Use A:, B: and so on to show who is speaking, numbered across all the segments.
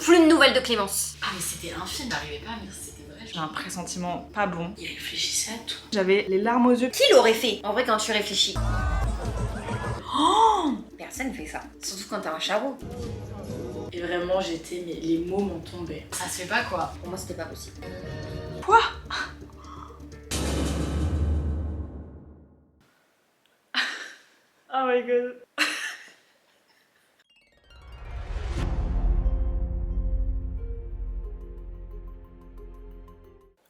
A: Plus de nouvelles de Clémence.
B: Ah mais c'était un film, j'arrivais pas à me dire si c'était vrai.
C: J'ai un pressentiment pas bon.
B: Il réfléchissait à tout.
C: J'avais les larmes aux yeux.
A: Qui l'aurait fait? En vrai, quand tu réfléchis. Oh, personne fait ça. Surtout quand t'as un charreau.
B: Et vraiment j'étais, mais les mots m'ont tombé. Ça se fait pas quoi.
A: Pour moi, c'était pas possible.
C: Quoi? Oh my god.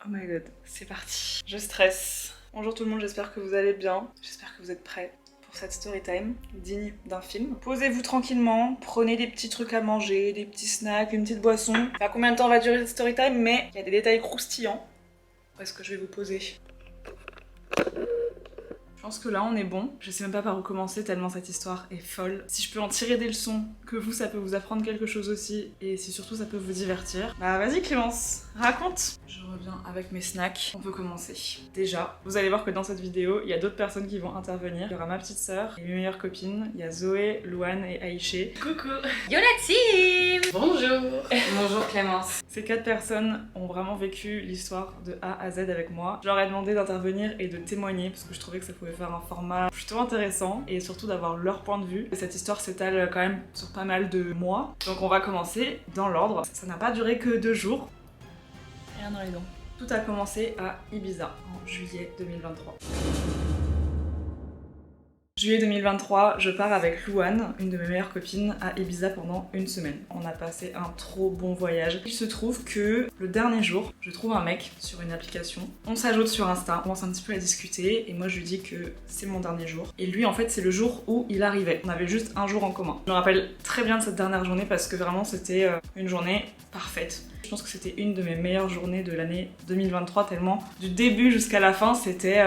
C: Oh my god, c'est parti. Je stresse. Bonjour tout le monde, j'espère que vous allez bien. J'espère que vous êtes prêts pour cette story time digne d'un film. Posez-vous tranquillement, prenez des petits trucs à manger, des petits snacks, une petite boisson. Je sais pas combien de temps va durer cette story time, mais il y a des détails croustillants. Où est-ce que je vais vous poser? Je pense que là on est bon. Je sais même pas par où commencer tellement cette histoire est folle. Si je peux en tirer des leçons, que vous ça peut vous apprendre quelque chose aussi, et si surtout ça peut vous divertir, bah vas-y Clémence, raconte. Je reviens avec mes snacks. On peut commencer. Déjà, vous allez voir que dans cette vidéo, il y a d'autres personnes qui vont intervenir. Il y aura ma petite sœur et mes meilleures copines. Il y a Zoé, Louane et Aïché.
B: Coucou.
A: Yo la team!
B: Bonjour.
A: Bonjour Clémence.
C: Ces 4 personnes ont vraiment vécu l'histoire de A à Z avec moi. Je leur ai demandé d'intervenir et de témoigner parce que je trouvais que ça pouvait faire un format plutôt intéressant et surtout d'avoir leur point de vue. Et cette histoire s'étale quand même sur pas mal de mois. Donc on va commencer dans l'ordre. Ça n'a pas duré que 2 jours. Rien dans les dents. Tout a commencé à Ibiza en juillet 2023. Juillet 2023, je pars avec Louane, une de mes meilleures copines, à Ibiza pendant une semaine. On a passé un trop bon voyage. Il se trouve que le dernier jour, je trouve un mec sur une application. On s'ajoute sur Insta, on commence un petit peu à discuter et moi je lui dis que c'est mon dernier jour. Et lui en fait c'est le jour où il arrivait. On avait juste un jour en commun. Je me rappelle très bien de cette dernière journée parce que vraiment c'était une journée parfaite. Je pense que c'était une de mes meilleures journées de l'année 2023 tellement du début jusqu'à la fin c'était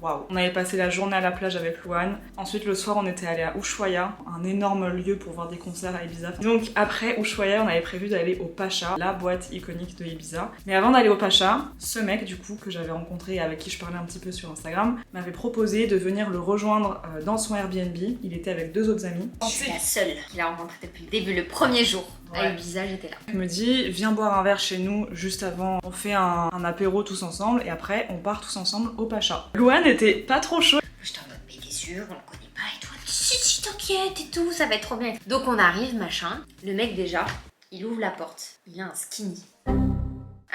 C: waouh. On avait passé la journée à la plage avec Louane. Ensuite le soir on était allé à Ushuaia, un énorme lieu pour voir des concerts à Ibiza. Donc après Ushuaia on avait prévu d'aller au Pacha, la boîte iconique de Ibiza. Mais avant d'aller au Pacha, ce mec du coup que j'avais rencontré et avec qui je parlais un petit peu sur Instagram m'avait proposé de venir le rejoindre dans son Airbnb. Il était avec 2 autres amis.
A: Je suis la seule qu'il a rencontré depuis le début, le premier jour.
C: Ouais.
A: À Ibiza, j'étais là.
C: Il me dit viens boire un verre chez nous juste avant, on fait un apéro tous ensemble et après on part tous ensemble au Pacha. Louane était pas trop chaud.
A: J'étais en mode mais t'es sûre, on le connaît pas et tout. Si t'inquiète et tout, ça va être trop bien. Donc on arrive, machin. Le mec déjà, il ouvre la porte. Il a un skinny.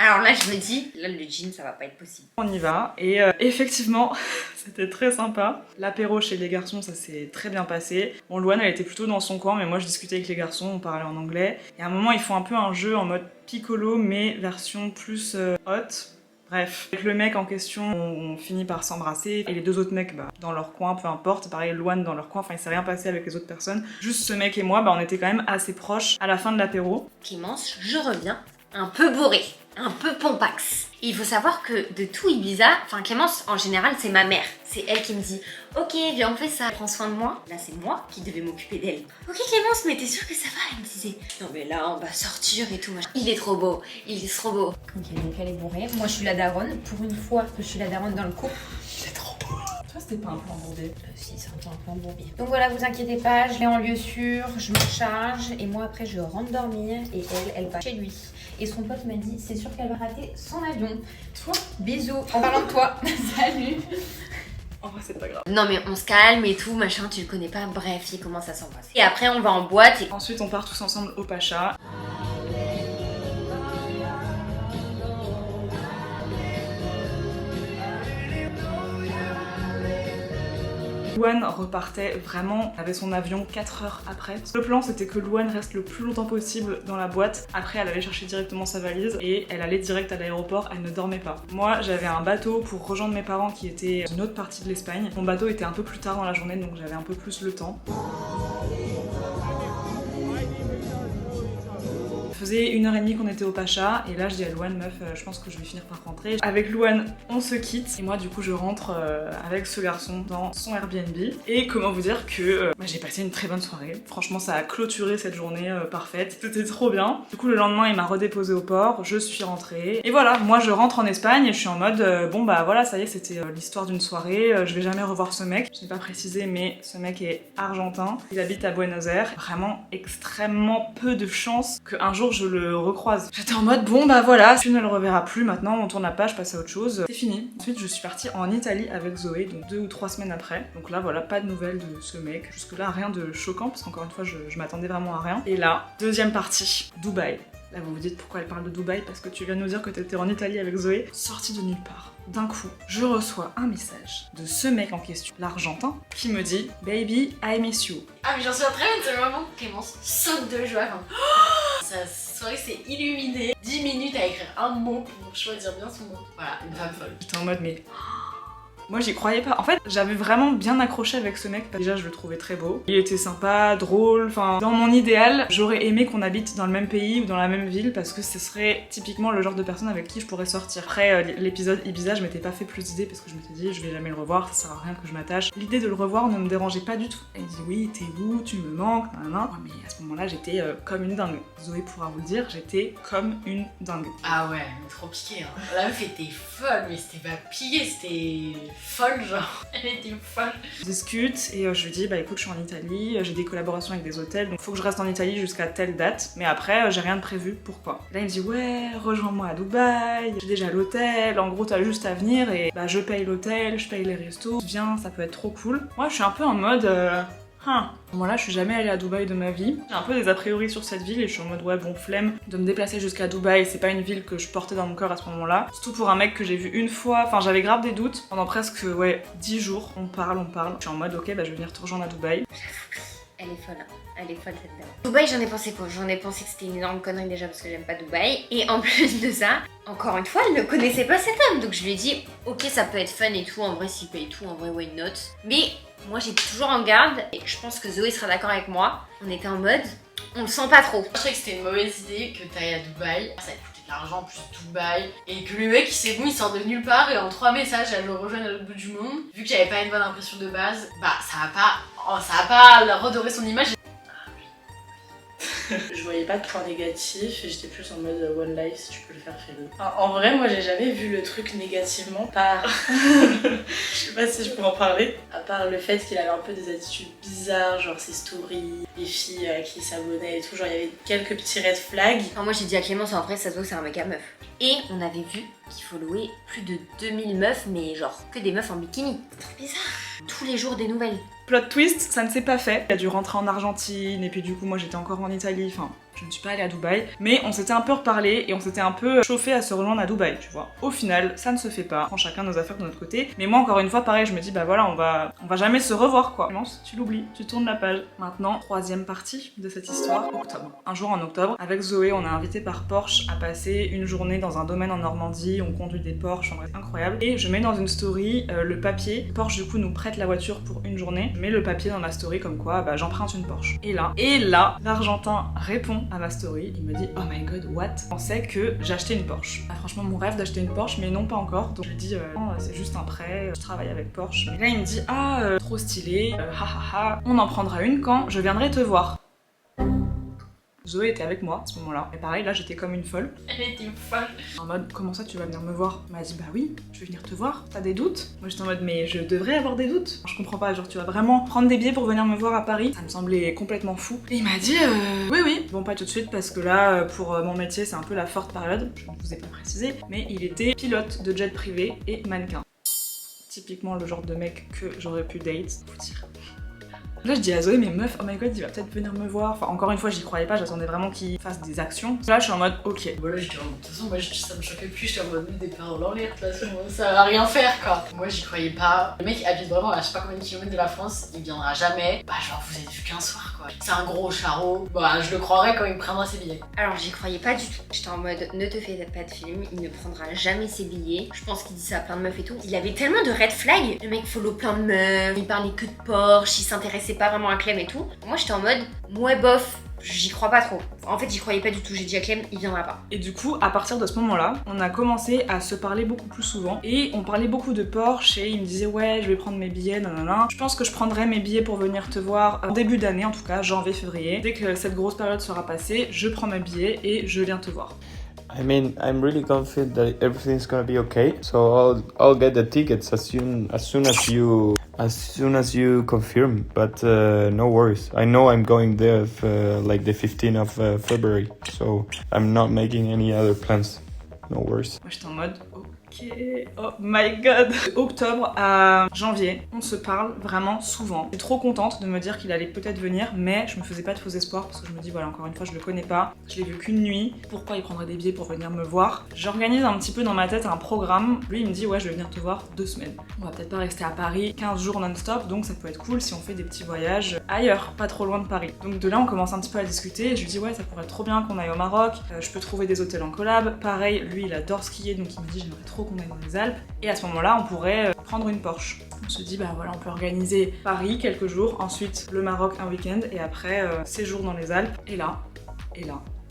A: Alors là je me dis, là le jean ça va pas être possible.
C: On y va et effectivement c'était très sympa. L'apéro chez les garçons ça s'est très bien passé. Bon Louane elle était plutôt dans son coin mais moi je discutais avec les garçons, on parlait en anglais. Et à un moment ils font un peu un jeu en mode piccolo mais version plus hot. Bref, avec le mec en question, on finit par s'embrasser et les 2 autres mecs dans leur coin, peu importe, pareil Louane dans leur coin, enfin il s'est rien passé avec les autres personnes. Juste ce mec et moi, on était quand même assez proches à la fin de l'apéro.
A: Clémence, je reviens un peu bourrée, un peu pompax. Et il faut savoir que de tout Ibiza, enfin Clémence en général c'est ma mère. C'est elle qui me dit ok viens on fait ça, prends soin de moi. Là c'est moi qui devais m'occuper d'elle. Ok Clémence mais t'es sûre que ça va? Elle me disait non mais là on va sortir et tout. Il est trop beau, il est trop beau.
D: Ok donc elle est bourrée, moi je suis la daronne. Pour une fois que je suis la daronne dans le couple.
C: C'est trop beau. Toi c'était pas un plan bourbier.
D: Si c'est un plan bourbier. Donc voilà vous inquiétez pas, je l'ai en lieu sûr, je me charge et moi après je rentre dormir et elle va chez lui. Et son pote m'a dit c'est sûr qu'elle va rater son avion. Toi, bisous. En parlant de toi, salut.
C: En vrai c'est pas grave.
A: Non mais on se calme et tout, machin, tu le connais pas, bref, il commence à s'embrasser. Et après on va en boîte et...
C: Ensuite on part tous ensemble au Pacha. Louane repartait vraiment, avait son avion 4 heures après. Le plan c'était que Louane reste le plus longtemps possible dans la boîte. Après elle allait chercher directement sa valise et elle allait direct à l'aéroport, elle ne dormait pas. Moi j'avais un bateau pour rejoindre mes parents qui étaient dans une autre partie de l'Espagne. Mon bateau était un peu plus tard dans la journée donc j'avais un peu plus le temps. Ça faisait 1h30 qu'on était au Pacha et là je dis à Louane meuf je pense que je vais finir par rentrer. Avec Louane on se quitte et moi du coup je rentre avec ce garçon dans son Airbnb et comment vous dire que j'ai passé une très bonne soirée. Franchement ça a clôturé cette journée parfaite, c'était trop bien. Du coup le lendemain il m'a redéposé au port, je suis rentrée et voilà moi je rentre en Espagne et je suis en mode bon bah voilà ça y est c'était l'histoire d'une soirée, je vais jamais revoir ce mec. Je n'ai pas précisé mais ce mec est argentin, il habite à Buenos Aires. Vraiment extrêmement peu de chance qu'un jour jours je le recroise. J'étais en mode bon bah voilà, tu ne le reverras plus maintenant, on tourne la page, passe à autre chose, c'est fini. Ensuite je suis partie en Italie avec Zoé, donc 2 ou 3 semaines après. Donc là voilà, pas de nouvelles de ce mec. Jusque là rien de choquant parce qu'encore une fois je m'attendais vraiment à rien. Et là, deuxième partie, Dubaï. Là vous vous dites pourquoi elle parle de Dubaï, parce que tu viens de nous dire que t'étais en Italie avec Zoé. Sortie de nulle part, d'un coup, je reçois un message de ce mec en question, l'Argentin, qui me dit « Baby, I miss you ».
B: Ah mais j'en souviens très bien de ce moment. Clémence saute de joie. Sa soirée s'est illuminée. 10 minutes à écrire un mot pour choisir bien son mot. Voilà, une femme folle.
C: J'étais en mode mais... Moi j'y croyais pas. En fait, j'avais vraiment bien accroché avec ce mec. Déjà, je le trouvais très beau. Il était sympa, drôle. Enfin, dans mon idéal, j'aurais aimé qu'on habite dans le même pays ou dans la même ville parce que ce serait typiquement le genre de personne avec qui je pourrais sortir. Après l'épisode Ibiza, je m'étais pas fait plus d'idées parce que je m'étais dit je vais jamais le revoir, ça sert à rien que je m'attache. L'idée de le revoir ne me dérangeait pas du tout. Elle me dit oui, t'es où, tu me manques, nanana. Ouais, mais à ce moment-là, j'étais comme une dingue. Zoé pourra vous le dire, j'étais comme une dingue.
B: Ah ouais, mais trop piqué. Hein. La meuf était folle, mais c'était pas piqué, c'était folle genre. Elle était folle.
C: On discute et je lui dis bah écoute, je suis en Italie, j'ai des collaborations avec des hôtels, donc faut que je reste en Italie jusqu'à telle date, mais après j'ai rien de prévu, pourquoi? Là il me dit ouais, rejoins-moi à Dubaï, j'ai déjà l'hôtel, en gros t'as juste à venir et bah je paye l'hôtel, je paye les restos, viens, ça peut être trop cool. Moi je suis un peu en mode Moi là je suis jamais allée à Dubaï de ma vie. J'ai un peu des a priori sur cette ville et je suis en mode ouais bon flemme de me déplacer jusqu'à Dubaï, c'est pas une ville que je portais dans mon cœur à ce moment-là. Surtout pour un mec que j'ai vu une fois, enfin j'avais grave des doutes. Pendant presque 10 jours, on parle. Je suis en mode ok bah je vais venir te rejoindre à Dubaï.
A: Elle est folle, hein. Elle est folle cette dame. Dubaï, j'en ai pensé quoi? J'en ai pensé que c'était une énorme connerie déjà parce que j'aime pas Dubaï. Et en plus de ça, encore une fois, elle ne connaissait pas cet homme. Donc je lui ai dit, ok, ça peut être fun et tout. En vrai, s'il paye tout, en vrai, why not? Mais moi, j'étais toujours en garde. Et je pense que Zoé sera d'accord avec moi. On était en mode, on le sent pas trop.
B: Je trouvais que c'était une mauvaise idée que t'ailles à Dubaï. Ça te coûtait de l'argent plus Dubaï. Et que le mec, il sort de nulle part et en 3 messages, elle le rejoint à l'autre bout du monde. Vu que j'avais pas une bonne impression de base, bah ça va pas redorer son image. Je voyais pas de point négatif et j'étais plus en mode one life, si tu peux le faire, fais-le. En vrai, moi j'ai jamais vu le truc négativement, par... je sais pas si je peux en parler. À part le fait qu'il avait un peu des attitudes bizarres, genre ses stories, les filles à qui il s'abonnait et tout, genre il y avait quelques petits red flags.
A: Alors moi j'ai dit à Clémence, en vrai ça se voit que c'est un mec à meuf. Et on avait vu qu'il followait plus de 2000 meufs, mais genre que des meufs en bikini. C'est trop bizarre. Tous les jours des nouvelles.
C: Plot twist, ça ne s'est pas fait. Il a dû rentrer en Argentine et puis du coup moi j'étais encore en Italie, enfin je ne suis pas allée à Dubaï, mais on s'était un peu reparlé et on s'était un peu chauffé à se rejoindre à Dubaï, tu vois. Au final, ça ne se fait pas, on prend chacun nos affaires de notre côté, mais moi encore une fois pareil, je me dis bah voilà, on va jamais se revoir quoi. Clémence, tu l'oublies, tu tournes la page. Maintenant, troisième partie de cette histoire, octobre. Un jour en octobre, avec Zoé, on est invité par Porsche à passer une journée dans un domaine en Normandie, on conduit des Porsche, en vrai, incroyable. Et je mets dans une story le papier, Porsche du coup nous prête la voiture pour une journée, je mets le papier dans ma story comme quoi bah j'emprunte une Porsche. Et là, l'Argentin répond à ma story, il me dit oh my god what, je pensais que j'achetais une Porsche. Ah, franchement mon rêve d'acheter une Porsche mais non pas encore, donc je lui dis non c'est juste un prêt, je travaille avec Porsche. Et là il me dit trop stylé, on en prendra une quand je viendrai te voir. Zoé était avec moi à ce moment-là. Et pareil, là j'étais comme une folle.
B: Elle était folle.
C: En mode, comment ça tu vas venir me voir? Elle m'a dit, bah oui, je vais venir te voir. T'as des doutes? Moi j'étais en mode, mais je devrais avoir des doutes. Je comprends pas, genre tu vas vraiment prendre des billets pour venir me voir à Paris? Ça me semblait complètement fou. Et il m'a dit, oui. Bon, pas tout de suite parce que là, pour mon métier, c'est un peu la forte période. Je ne vous ai pas précisé, mais il était pilote de jet privé et mannequin. Typiquement le genre de mec que j'aurais pu date, faut dire. Là je dis à Zoé, mais meuf, oh my god, il va peut-être venir me voir. Enfin encore une fois j'y croyais pas, j'attendais vraiment qu'il fasse des actions. Là je suis en mode ok.
B: Voilà, j'étais en mode, de toute façon moi ça me choquait plus, j'étais en mode des paroles en l'air, de toute façon ça va rien faire quoi. Moi j'y croyais pas. Le mec habite vraiment à je sais pas combien de kilomètres de la France, il viendra jamais. Bah genre vous êtes vu qu'un soir quoi. C'est un gros charreau, bah je le croirais quand il me prendra ses billets.
A: Alors j'y croyais pas du tout. J'étais en mode ne te fais pas de film, il ne prendra jamais ses billets. Je pense qu'il dit ça à plein de meufs et tout. Il avait tellement de red flags. Le mec follow plein de meufs, il parlait que de Porsche, il s'intéressait pas vraiment à Clem et tout. Moi j'étais en mode ouais bof, j'y crois pas trop. En fait j'y croyais pas du tout, j'ai dit à Clem il viendra pas.
C: Et du coup à partir de ce moment là on a commencé à se parler beaucoup plus souvent et on parlait beaucoup de Porsche et il me disait ouais je vais prendre mes billets nanana. Je pense que je prendrai mes billets pour venir te voir en début d'année, en tout cas janvier février. Dès que cette grosse période sera passée, je prends mes billets et je viens te voir.
E: I mean, I'm really confident that everything's gonna be okay. So I'll get the tickets as soon as you As soon as you confirm, but no worries. I know I'm going there like the 15th of February, so I'm not making any other plans. No worries.
C: Moi j'étais en mode ok, oh my god. De octobre à janvier, on se parle vraiment souvent. J'étais trop contente de me dire qu'il allait peut-être venir, mais je me faisais pas de faux espoirs parce que je me dis voilà, encore une fois je le connais pas, je l'ai vu qu'une nuit, pourquoi il prendrait des billets pour venir me voir? J'organise un petit peu dans ma tête un programme. Lui il me dit ouais, je vais venir te voir 2 semaines. On va peut-être pas rester à Paris 15 jours non-stop, donc ça peut être cool si on fait des petits voyages ailleurs, pas trop loin de Paris. Donc de là on commence un petit peu à discuter et je lui dis ouais, ça pourrait être trop bien qu'on aille au Maroc, je peux trouver des hôtels en collab. Pareil, lui il adore skier, donc il me dit j'aimerais trop qu'on aille dans les Alpes, et à ce moment là on pourrait prendre une Porsche. On se dit bah voilà, on peut organiser Paris quelques jours, ensuite le Maroc un week-end et après séjour dans les Alpes. Et là,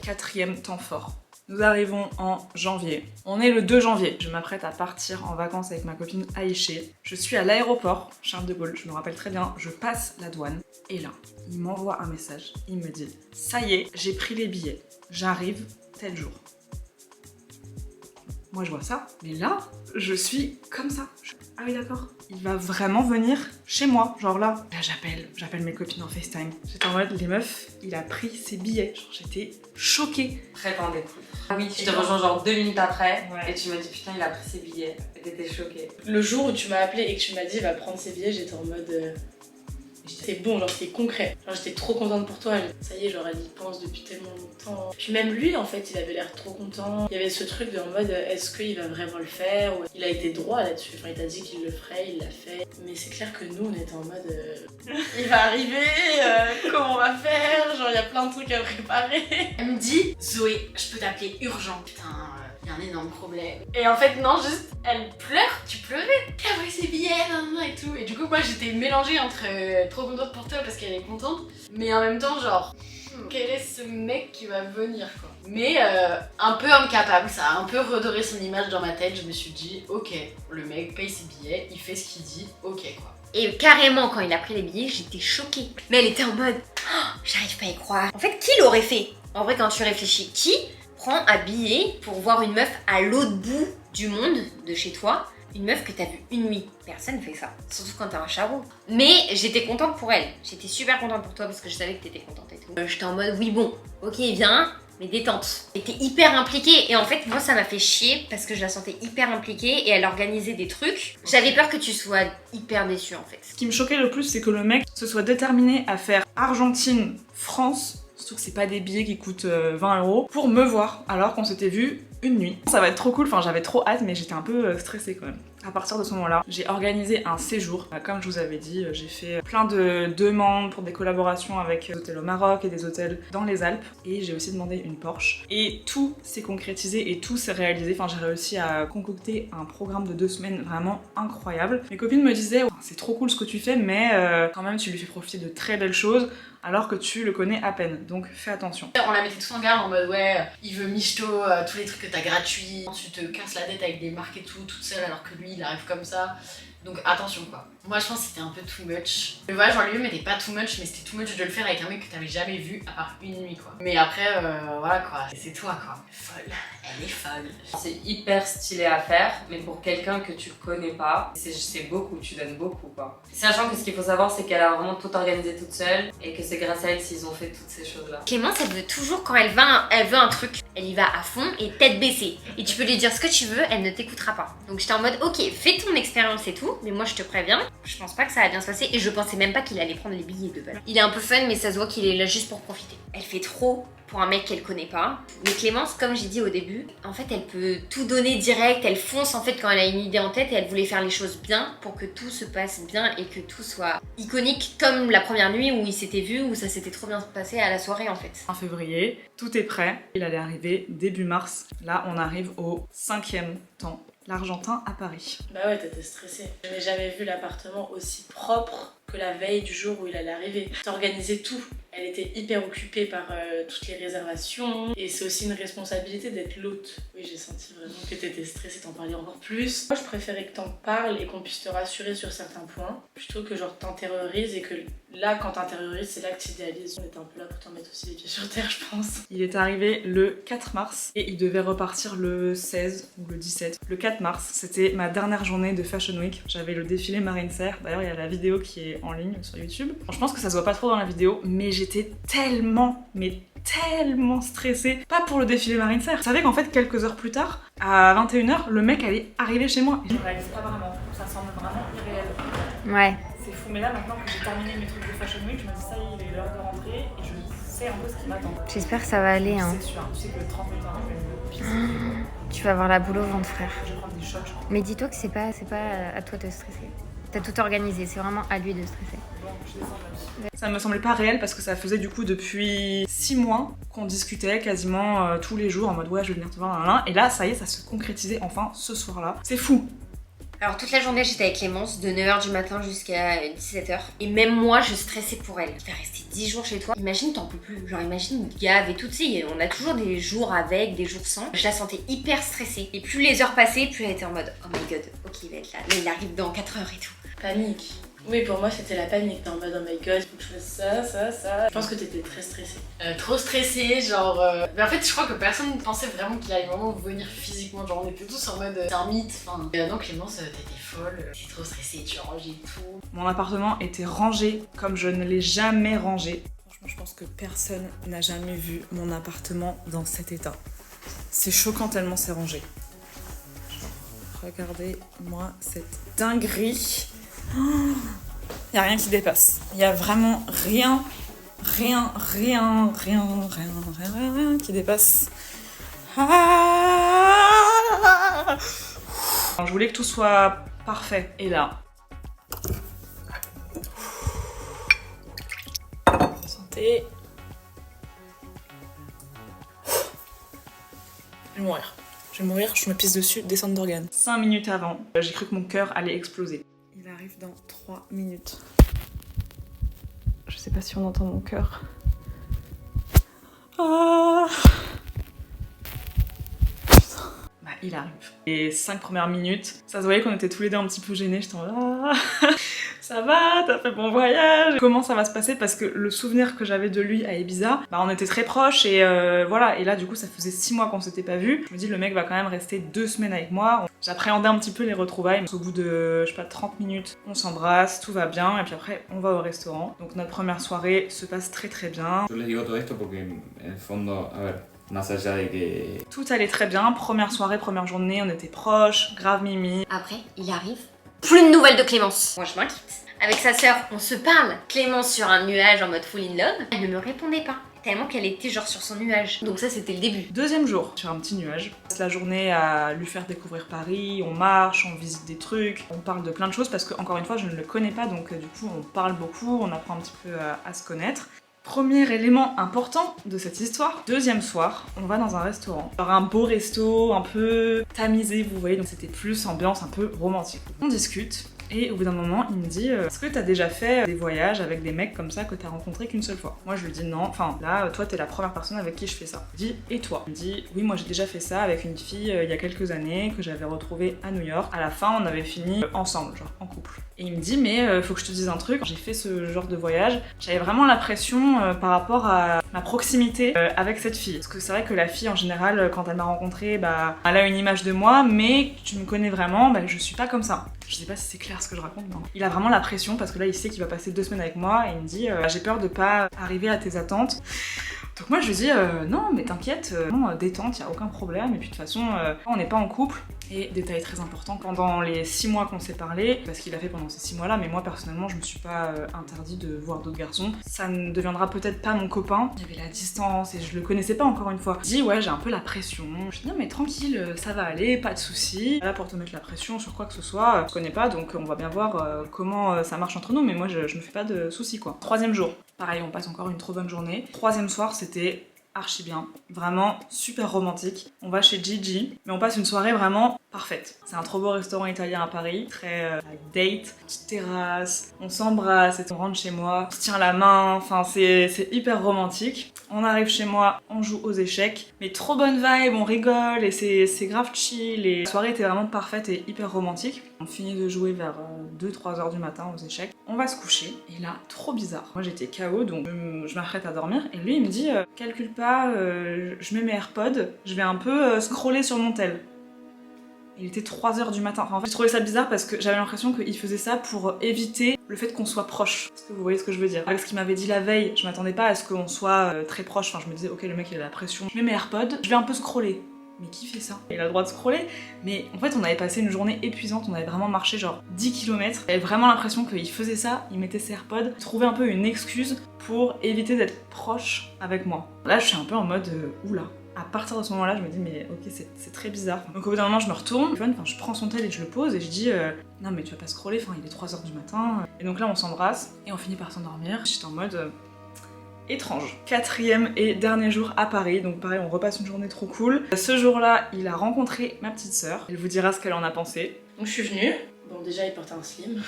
C: 4e temps fort. Nous arrivons en janvier. On est le 2 janvier. Je m'apprête à partir en vacances avec ma copine Aïché. Je suis à l'aéroport Charles de Gaulle, je me rappelle très bien, je passe la douane et là, il m'envoie un message. Il me dit ça y est, j'ai pris les billets, j'arrive tel jour. Moi je vois ça, mais là, je suis comme ça. Ah oui d'accord, il va vraiment venir chez moi, genre là. Là j'appelle mes copines en FaceTime. J'étais en mode, les meufs, il a pris ses billets. Genre j'étais choquée.
F: Prête à en découdre. Ah oui, je te rejoins genre 2 minutes après,
C: ouais.
F: Et tu m'as dit putain il a pris ses billets. Et t'étais choquée.
B: Le jour où tu m'as appelé et que tu m'as dit il va prendre ses billets, j'étais en mode... C'est bon, genre c'était concret. Genre j'étais trop contente pour toi. Ça y est, genre elle y pense depuis tellement longtemps. Puis même lui en fait, il avait l'air trop content. Il y avait ce truc de en mode est-ce qu'il va vraiment le faire ou... Il a été droit là-dessus. Enfin, il t'a dit qu'il le ferait, il l'a fait. Mais c'est clair que nous on était en mode il va arriver, comment on va faire? Genre il y a plein de trucs à préparer.
A: Elle me dit Zoé, je peux t'appeler urgent. Putain, y a un énorme problème. Et en fait, non, juste elle pleure, tu pleurais. Elle a pris ses billets, nan, et tout. Et du coup, moi j'étais mélangée entre trop contente pour toi parce qu'elle est contente, mais en même temps, genre, quel est ce mec qui va venir quoi. Mais un peu incapable, ça a un peu redoré son image dans ma tête. Je me suis dit, ok, le mec paye ses billets, il fait ce qu'il dit, ok quoi. Et carrément, quand il a pris les billets, j'étais choquée. Mais elle était en mode, oh, j'arrive pas à y croire. En fait, qui l'aurait fait? En vrai, quand tu réfléchis, qui prend un billet pour voir une meuf à l'autre bout du monde de chez toi? Une meuf que t'as vue une nuit. Personne fait ça. Surtout quand t'as un charreau. Mais j'étais contente pour elle. J'étais super contente pour toi parce que je savais que t'étais contente et tout. J'étais en mode, oui bon, ok, viens, mais détente. Elle était hyper impliquée et en fait, moi ça m'a fait chier parce que je la sentais hyper impliquée et elle organisait des trucs. J'avais peur que tu sois hyper déçue en fait.
C: Ce qui me choquait le plus, c'est que le mec se soit déterminé à faire Argentine-France, surtout que c'est pas des billets qui coûtent 20 €, pour me voir alors qu'on s'était vu une nuit. Ça va être trop cool, enfin j'avais trop hâte mais j'étais un peu stressée quand même. À partir de ce moment-là, j'ai organisé un séjour. Comme je vous avais dit, j'ai fait plein de demandes pour des collaborations avec des hôtels au Maroc et des hôtels dans les Alpes. Et j'ai aussi demandé une Porsche. Et tout s'est concrétisé et tout s'est réalisé. Enfin, j'ai réussi à concocter un programme de 2 semaines vraiment incroyable. Mes copines me disaient « c'est trop cool ce que tu fais, mais quand même tu lui fais profiter de très belles choses. » alors que tu le connais à peine, donc fais attention.
A: On la mettait tous en garde en mode ouais, il veut michto, tous les trucs que t'as gratuits, tu te casses la tête avec des marques et tout, toute seule alors que lui il arrive comme ça. Donc attention quoi. Moi je pense que c'était un peu too much. Le voyage en lui-même était pas too much, mais c'était too much de le faire avec un mec que t'avais jamais vu à part une nuit quoi. Mais après voilà quoi, c'est toi quoi. Folle, elle est folle.
F: C'est hyper stylé à faire, mais pour quelqu'un que tu connais pas, c'est beaucoup, tu donnes beaucoup quoi. Sachant que ce qu'il faut savoir c'est qu'elle a vraiment tout organisé toute seule et que c'est grâce à elle s'ils ont fait toutes ces choses là.
A: Clémence elle veut toujours quand elle veut un truc, elle y va à fond et tête baissée. Et tu peux lui dire ce que tu veux, elle ne t'écoutera pas. Donc j'étais en mode ok, fais ton expérience et tout, mais moi je te préviens, je pense pas que ça va bien se passer et je pensais même pas qu'il allait prendre les billets de balle. Il est un peu fun mais ça se voit qu'il est là juste pour profiter. Elle fait trop pour un mec qu'elle connaît pas. Mais Clémence, comme j'ai dit au début, en fait elle peut tout donner direct, elle fonce en fait quand elle a une idée en tête et elle voulait faire les choses bien pour que tout se passe bien et que tout soit iconique comme la première nuit où ils s'étaient vus, où ça s'était trop bien passé à la soirée en fait.
C: En février, tout est prêt, il allait arriver début mars. Là on arrive au 5e temps. L'Argentin à Paris.
B: Bah ouais, t'étais stressée. Je n'ai jamais vu l'appartement aussi propre que la veille du jour où il allait arriver. T'organisais tout. Elle était hyper occupée par toutes les réservations et c'est aussi une responsabilité d'être l'hôte. Oui, j'ai senti vraiment que t'étais stressée, t'en parlais encore plus. Moi, je préférais que t'en parles et qu'on puisse te rassurer sur certains points plutôt que genre t'intériorises et que là, quand t'intériorises, c'est là que t'idéalises. On était un peu là pour t'en mettre aussi les pieds sur terre, je pense.
C: Il est arrivé le 4 mars et il devait repartir le 16 ou le 17. Le 4 mars, c'était ma dernière journée de Fashion Week. J'avais le défilé Marine Serre. D'ailleurs, il y a la vidéo qui est en ligne sur YouTube. Bon, je pense que ça se voit pas trop dans la vidéo, mais j'étais tellement stressée. Pas pour le défilé Marine Serre. Vous savez qu'en fait, quelques heures plus tard, à 21h, le mec allait arriver chez moi. Et je réalise pas vraiment. Ça semble vraiment irréel.
D: Ouais.
C: C'est fou, mais là, maintenant que j'ai terminé mes trucs de Fashion Week, je me dis ça y est, il est l'heure de rentrer et je sais un peu ce qui m'attend.
D: J'espère que ça va aller. Hein.
C: C'est sûr, tu sais que 30 minutes avant, je vais me pisser.
D: Tu vas avoir la boule au ventre, frère.
C: Je vais prendre des chocs, je crois.
D: Mais dis-toi que c'est pas à toi de stresser. T'as tout organisé, c'est vraiment à lui de stresser.
C: Bon, je descends là. Ça me semblait pas réel parce que ça faisait du coup depuis 6 mois qu'on discutait quasiment tous les jours en mode ouais, je vais venir te voir, nan. Et là, ça y est, ça se concrétisait enfin ce soir-là. C'est fou.
A: Alors toute la journée j'étais avec Clémence, de 9h du matin jusqu'à 17h. Et même moi je stressais pour elle. Tu vas rester 10 jours chez toi. Imagine t'en peux plus. Genre imagine Gave et tout, tu sais, on a toujours des jours avec, des jours sans. Je la sentais hyper stressée. Et plus les heures passaient, plus elle était en mode oh my god, ok il va être là. Là il arrive dans 4 heures et tout.
B: Panique. Oui, pour moi c'était la panique. T'es en mode oh my god, il faut que je fasse ça. Je pense que t'étais très stressée.
G: Trop stressée, genre. Mais en fait, je crois que personne ne pensait vraiment qu'il allait vraiment venir physiquement. Genre, on était tous en mode c'est un mythe. Enfin, non, Clémence, t'étais folle, t'es trop stressée, tu as rangé tout.
C: Mon appartement était rangé comme je ne l'ai jamais rangé. Franchement, je pense que personne n'a jamais vu mon appartement dans cet état. C'est choquant tellement c'est rangé. Genre, regardez-moi cette dinguerie. Il n'y a rien qui dépasse. Il n'y a vraiment rien qui dépasse. Je voulais que tout soit parfait. Et là... Santé. Je vais mourir. Je me pisse dessus, descente d'organes. 5 minutes avant, j'ai cru que mon cœur allait exploser. Il arrive dans 3 minutes. Je sais pas si on entend mon cœur. Ah. Putain. Bah, il arrive. Les 5 premières minutes, ça se voyait qu'on était tous les deux un petit peu gênés. J'étais en mode ah, ça va, t'as fait bon voyage. Comment ça va se passer? Parce que le souvenir que j'avais de lui à Ibiza, bah on était très proches et voilà. Et là, du coup, ça faisait 6 mois qu'on s'était pas vus. Je me dis, le mec va quand même rester 2 semaines avec moi. J'appréhendais un petit peu les retrouvailles. Au bout de, je sais pas, 30 minutes, on s'embrasse, tout va bien. Et puis après, on va au restaurant. Donc notre première soirée se passe très très bien.
H: Yo les digo todo esto porque en el fondo, a ver, más allá de que...
C: Tout allait très bien. Première soirée, première journée, on était proches, grave mimi.
A: Après il arrive, plus de nouvelles de Clémence. Moi je m'inquiète. Avec sa sœur, on se parle. Clémence sur un nuage en mode full in love. Elle ne me répondait pas. Tellement qu'elle était genre sur son nuage. Donc ça c'était le début.
C: Deuxième jour, sur un petit nuage. On passe la journée à lui faire découvrir Paris, on marche, on visite des trucs, on parle de plein de choses parce que encore une fois je ne le connais pas donc du coup on parle beaucoup, on apprend un petit peu à se connaître. Premier élément important de cette histoire. Deuxième soir, on va dans un restaurant. Alors un beau resto, un peu tamisé, vous voyez, donc c'était plus ambiance un peu romantique. On discute. Et au bout d'un moment, il me dit est-ce que t'as déjà fait des voyages avec des mecs comme ça que t'as rencontrés qu'une seule fois? Moi je lui dis non, enfin là, toi t'es la première personne avec qui je fais ça. Je dis et toi? Il me dit oui, moi j'ai déjà fait ça avec une fille il y a quelques années que j'avais retrouvée à New York. À la fin, on avait fini ensemble, genre en couple. Et il me dit mais faut que je te dise un truc, j'ai fait ce genre de voyage, j'avais vraiment la pression par rapport à ma proximité avec cette fille. Parce que c'est vrai que la fille en général, quand elle m'a rencontrée, bah elle a une image de moi, mais tu me connais vraiment, bah je suis pas comme ça. Je sais pas si c'est clair ce que je raconte, mais il a vraiment la pression parce que là il sait qu'il va passer 2 semaines avec moi et il me dit j'ai peur de pas arriver à tes attentes. Donc moi je lui dis non mais t'inquiète, non, détente, y a aucun problème et puis de toute façon on n'est pas en couple. Et détail très important, pendant les 6 mois qu'on s'est parlé, parce qu'il a fait pendant ces 6 mois là, mais moi personnellement je me suis pas interdit de voir d'autres garçons. Ça ne deviendra peut-être pas mon copain, il y avait la distance et je le connaissais pas encore une fois. Je dis ouais j'ai un peu la pression, je dis non mais tranquille, ça va aller, pas de soucis. Là pour te mettre la pression sur quoi que ce soit, je connais pas donc on va bien voir comment ça marche entre nous, mais moi je me fais pas de soucis quoi. 3e jour, pareil on passe encore une trop bonne journée. 3e soir c'était archi bien, vraiment super romantique. On va chez Gigi, mais on passe une soirée vraiment parfaite. C'est un trop beau restaurant italien à Paris, très date, petite terrasse, on s'embrasse, on rentre chez moi, on se tient la main, enfin c'est hyper romantique. On arrive chez moi, on joue aux échecs, mais trop bonne vibe, on rigole et c'est grave chill et la soirée était vraiment parfaite et hyper romantique. On finit de jouer vers 2-3 heures du matin aux échecs. On va se coucher et là, trop bizarre. Moi j'étais KO donc je m'apprête à dormir et lui il me dit calcule pas, je mets mes AirPods, je vais un peu scroller sur mon tel. Il était 3 heures du matin. Enfin, en fait, j'ai trouvé ça bizarre parce que j'avais l'impression qu'il faisait ça pour éviter le fait qu'on soit proche. Est-ce que vous voyez ce que je veux dire? Avec ce qu'il m'avait dit la veille, je m'attendais pas à ce qu'on soit très proche. Enfin, je me disais, ok, le mec il a la pression. Je mets mes AirPods, je vais un peu scroller. Mais qui fait ça? Il a le droit de scroller, mais en fait on avait passé une journée épuisante, on avait vraiment marché genre 10 km. J'avais vraiment l'impression qu'il faisait ça, il mettait ses AirPods, il trouvait un peu une excuse pour éviter d'être proche avec moi. Là je suis un peu en mode oula. À partir de ce moment-là, je me dis mais ok c'est très bizarre. Donc au bout d'un moment je me retourne, enfin, je prends son tel et je le pose et je dis non mais tu vas pas scroller, enfin il est 3 heures du matin. Et donc là on s'embrasse et on finit par s'endormir. J'étais en mode étrange. 4e et dernier jour à Paris, donc pareil on repasse une journée trop cool. Ce jour-là il a rencontré ma petite sœur, elle vous dira ce qu'elle en a pensé.
B: Donc je suis venue, bon déjà il portait un slim,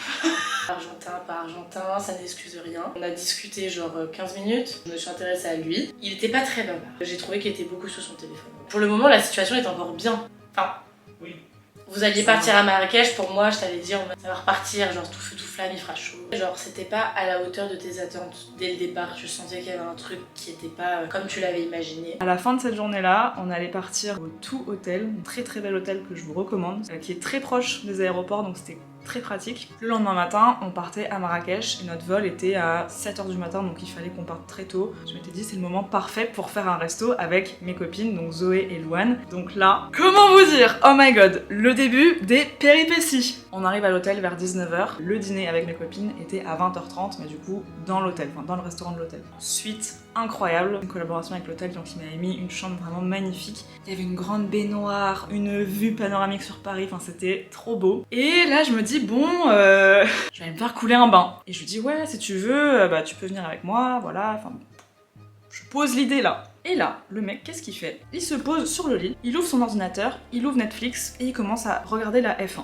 B: argentin, pas argentin, ça n'excuse rien. On a discuté genre 15 minutes, je me suis intéressée à lui. Il était pas très bavard, j'ai trouvé qu'il était beaucoup sur son téléphone. Pour le moment la situation est encore bien, enfin oui. Vous alliez partir à Marrakech, pour moi je t'allais dire ça va repartir, genre tout feu tout flamme, il fera chaud. Genre c'était pas à la hauteur de tes attentes. Dès le départ tu sentais qu'il y avait un truc qui était pas comme tu l'avais imaginé.
C: À la fin de cette journée-là, on allait partir au Tout Hôtel, un très très bel hôtel que je vous recommande, qui est très proche des aéroports donc c'était très pratique. Le lendemain matin, on partait à Marrakech et notre vol était à 7h du matin donc il fallait qu'on parte très tôt. Je m'étais dit c'est le moment parfait pour faire un resto avec mes copines, donc Zoé et Louane. Donc là, comment vous dire? Oh my god, le début des péripéties. On arrive à l'hôtel vers 19h, le dîner avec mes copines était à 20h30 mais du coup dans l'hôtel, enfin dans le restaurant de l'hôtel. Suite incroyable, une collaboration avec l'hôtel donc il m'avait mis une chambre vraiment magnifique. Il y avait une grande baignoire, une vue panoramique sur Paris, enfin c'était trop beau. Et là je me dis bon, je vais me faire couler un bain. Et je lui dis ouais si tu veux, bah tu peux venir avec moi, voilà, enfin je pose l'idée là. Et là, le mec, qu'est-ce qu'il fait? Il se pose sur le lit, il ouvre son ordinateur, il ouvre Netflix et il commence à regarder la F1.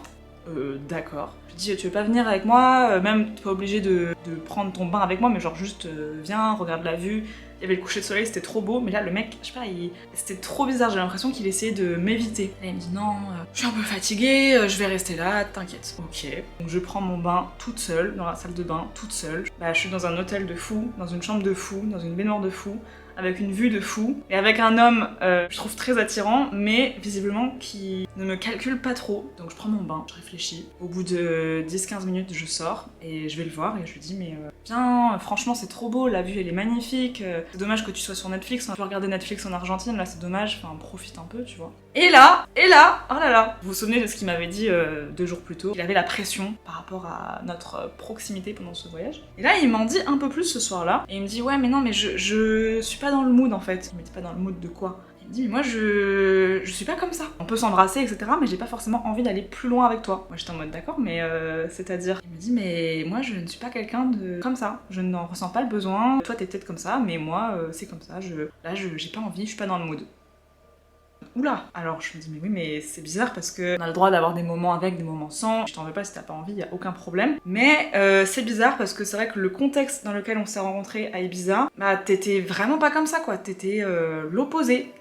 C: D'accord. Je dis, tu veux pas venir avec moi? Même, t'es pas obligé de prendre ton bain avec moi, mais genre juste viens, regarde la vue. Il y avait le coucher de soleil, c'était trop beau, mais là, le mec, je sais pas, c'était trop bizarre, j'ai l'impression qu'il essayait de m'éviter. Là, il me dit, non, je suis un peu fatiguée, je vais rester là, t'inquiète. Ok. Donc je prends mon bain toute seule, dans la salle de bain, toute seule. Bah, je suis dans un hôtel de fou, dans une chambre de fou, dans une baignoire de fou, avec une vue de fou, et avec un homme, je trouve très attirant, mais visiblement qui ne me calcule pas trop. Donc je prends mon bain, je réfléchis. Au bout de 10-15 minutes, je sors, et je vais le voir, et je lui dis, mais viens, franchement c'est trop beau, la vue elle est magnifique, c'est dommage que tu sois sur Netflix, on peut regarder Netflix en Argentine, là c'est dommage, enfin profite un peu, tu vois. Et là, oh là là, vous vous souvenez de ce qu'il m'avait dit 2 jours plus tôt? Il avait la pression par rapport à notre proximité pendant ce voyage. Et là, il m'en dit un peu plus ce soir-là, et il me dit, ouais mais non mais je suis pas dans le mood en fait. Il me dit pas dans le mood de quoi? Il me dit mais moi je suis pas comme ça. On peut s'embrasser etc mais j'ai pas forcément envie d'aller plus loin avec toi. Moi j'étais en mode d'accord mais c'est-à-dire? Il me dit mais moi je ne suis pas quelqu'un de comme ça. Je n'en ressens pas le besoin. Toi t'es peut-être comme ça mais moi c'est comme ça. Là j'ai pas envie, je suis pas dans le mood. Oula! Alors je me dis mais oui mais c'est bizarre parce que on a le droit d'avoir des moments avec, des moments sans. Je t'en veux pas si t'as pas envie, y a aucun problème. Mais c'est bizarre parce que c'est vrai que le contexte dans lequel on s'est rencontrés à Ibiza, bah t'étais vraiment pas comme ça quoi, t'étais l'opposé.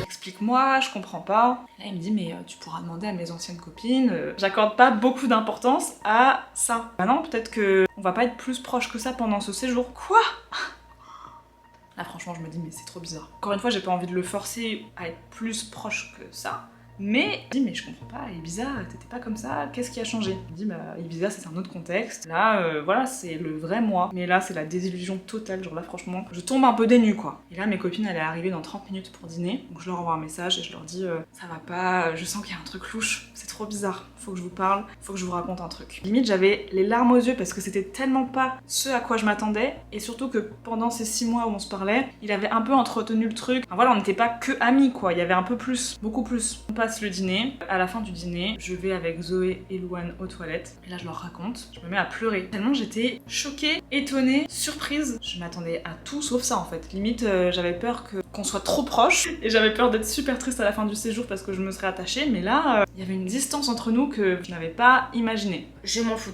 C: Explique-moi, je comprends pas. Là il me dit mais tu pourras demander à mes anciennes copines. J'accorde pas beaucoup d'importance à ça. Maintenant peut-être que on va pas être plus proche que ça pendant ce séjour. Quoi? Là franchement je me dis mais c'est trop bizarre. Encore une fois j'ai pas envie de le forcer à être plus proche que ça. Mais je me dis mais je comprends pas, Ibiza t'étais pas comme ça, qu'est-ce qui a changé? Je me dis bah Ibiza c'est un autre contexte. Là voilà c'est le vrai moi. Mais là c'est la désillusion totale, genre là franchement je tombe un peu des nues quoi. Et là mes copines elles est arrivée dans 30 minutes pour dîner. Donc je leur envoie un message et je leur dis ça va pas, je sens qu'il y a un truc louche, c'est trop bizarre, faut que je vous parle, faut que je vous raconte un truc. Limite j'avais les larmes aux yeux parce que c'était tellement pas ce à quoi je m'attendais. Et surtout que pendant ces 6 mois où on se parlait, il avait un peu entretenu le truc. Enfin, voilà on n'était pas que amis quoi, il y avait un peu plus, beaucoup plus. On passe passe le dîner. À la fin du dîner, je vais avec Zoé et Louane aux toilettes. Et là, je leur raconte. Je me mets à pleurer. Tellement j'étais choquée, étonnée, surprise. Je m'attendais à tout sauf ça en fait. Limite, j'avais peur qu'on soit trop proches. Et j'avais peur d'être super triste à la fin du séjour parce que je me serais attachée. Mais là, il y avait une distance entre nous que je n'avais pas imaginée.
A: Je m'en fous.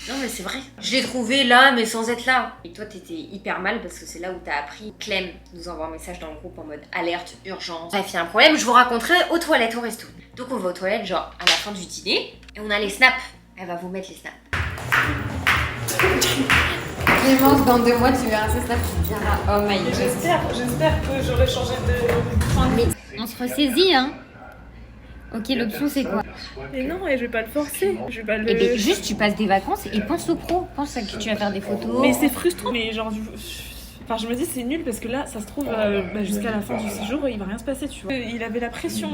A: Non mais c'est vrai. Je l'ai trouvé là mais sans être là. Et toi t'étais hyper mal parce que c'est là où t'as appris. Clem nous envoie un message dans le groupe en mode alerte, urgence. Bref, il y a un problème, je vous raconterai aux toilettes au resto. Donc on va aux toilettes genre à la fin du dîner et on a les snaps. Elle va vous mettre les snaps.
D: Clémence, dans 2 mois, tu verras ces snaps, tu te diras oh my god.
C: J'espère que j'aurai changé de...
D: Mais on se ressaisit, hein. Ok, l'option c'est quoi?
C: Mais non, et je vais pas le forcer. Je vais pas le...
D: Eh bien, juste tu passes des vacances et pense au pro. Pense à que tu vas faire des photos.
C: Mais c'est frustrant. Mais genre, enfin, je me dis c'est nul parce que là, ça se trouve, jusqu'à la fin du séjour, il va rien se passer, tu vois. Il avait la pression.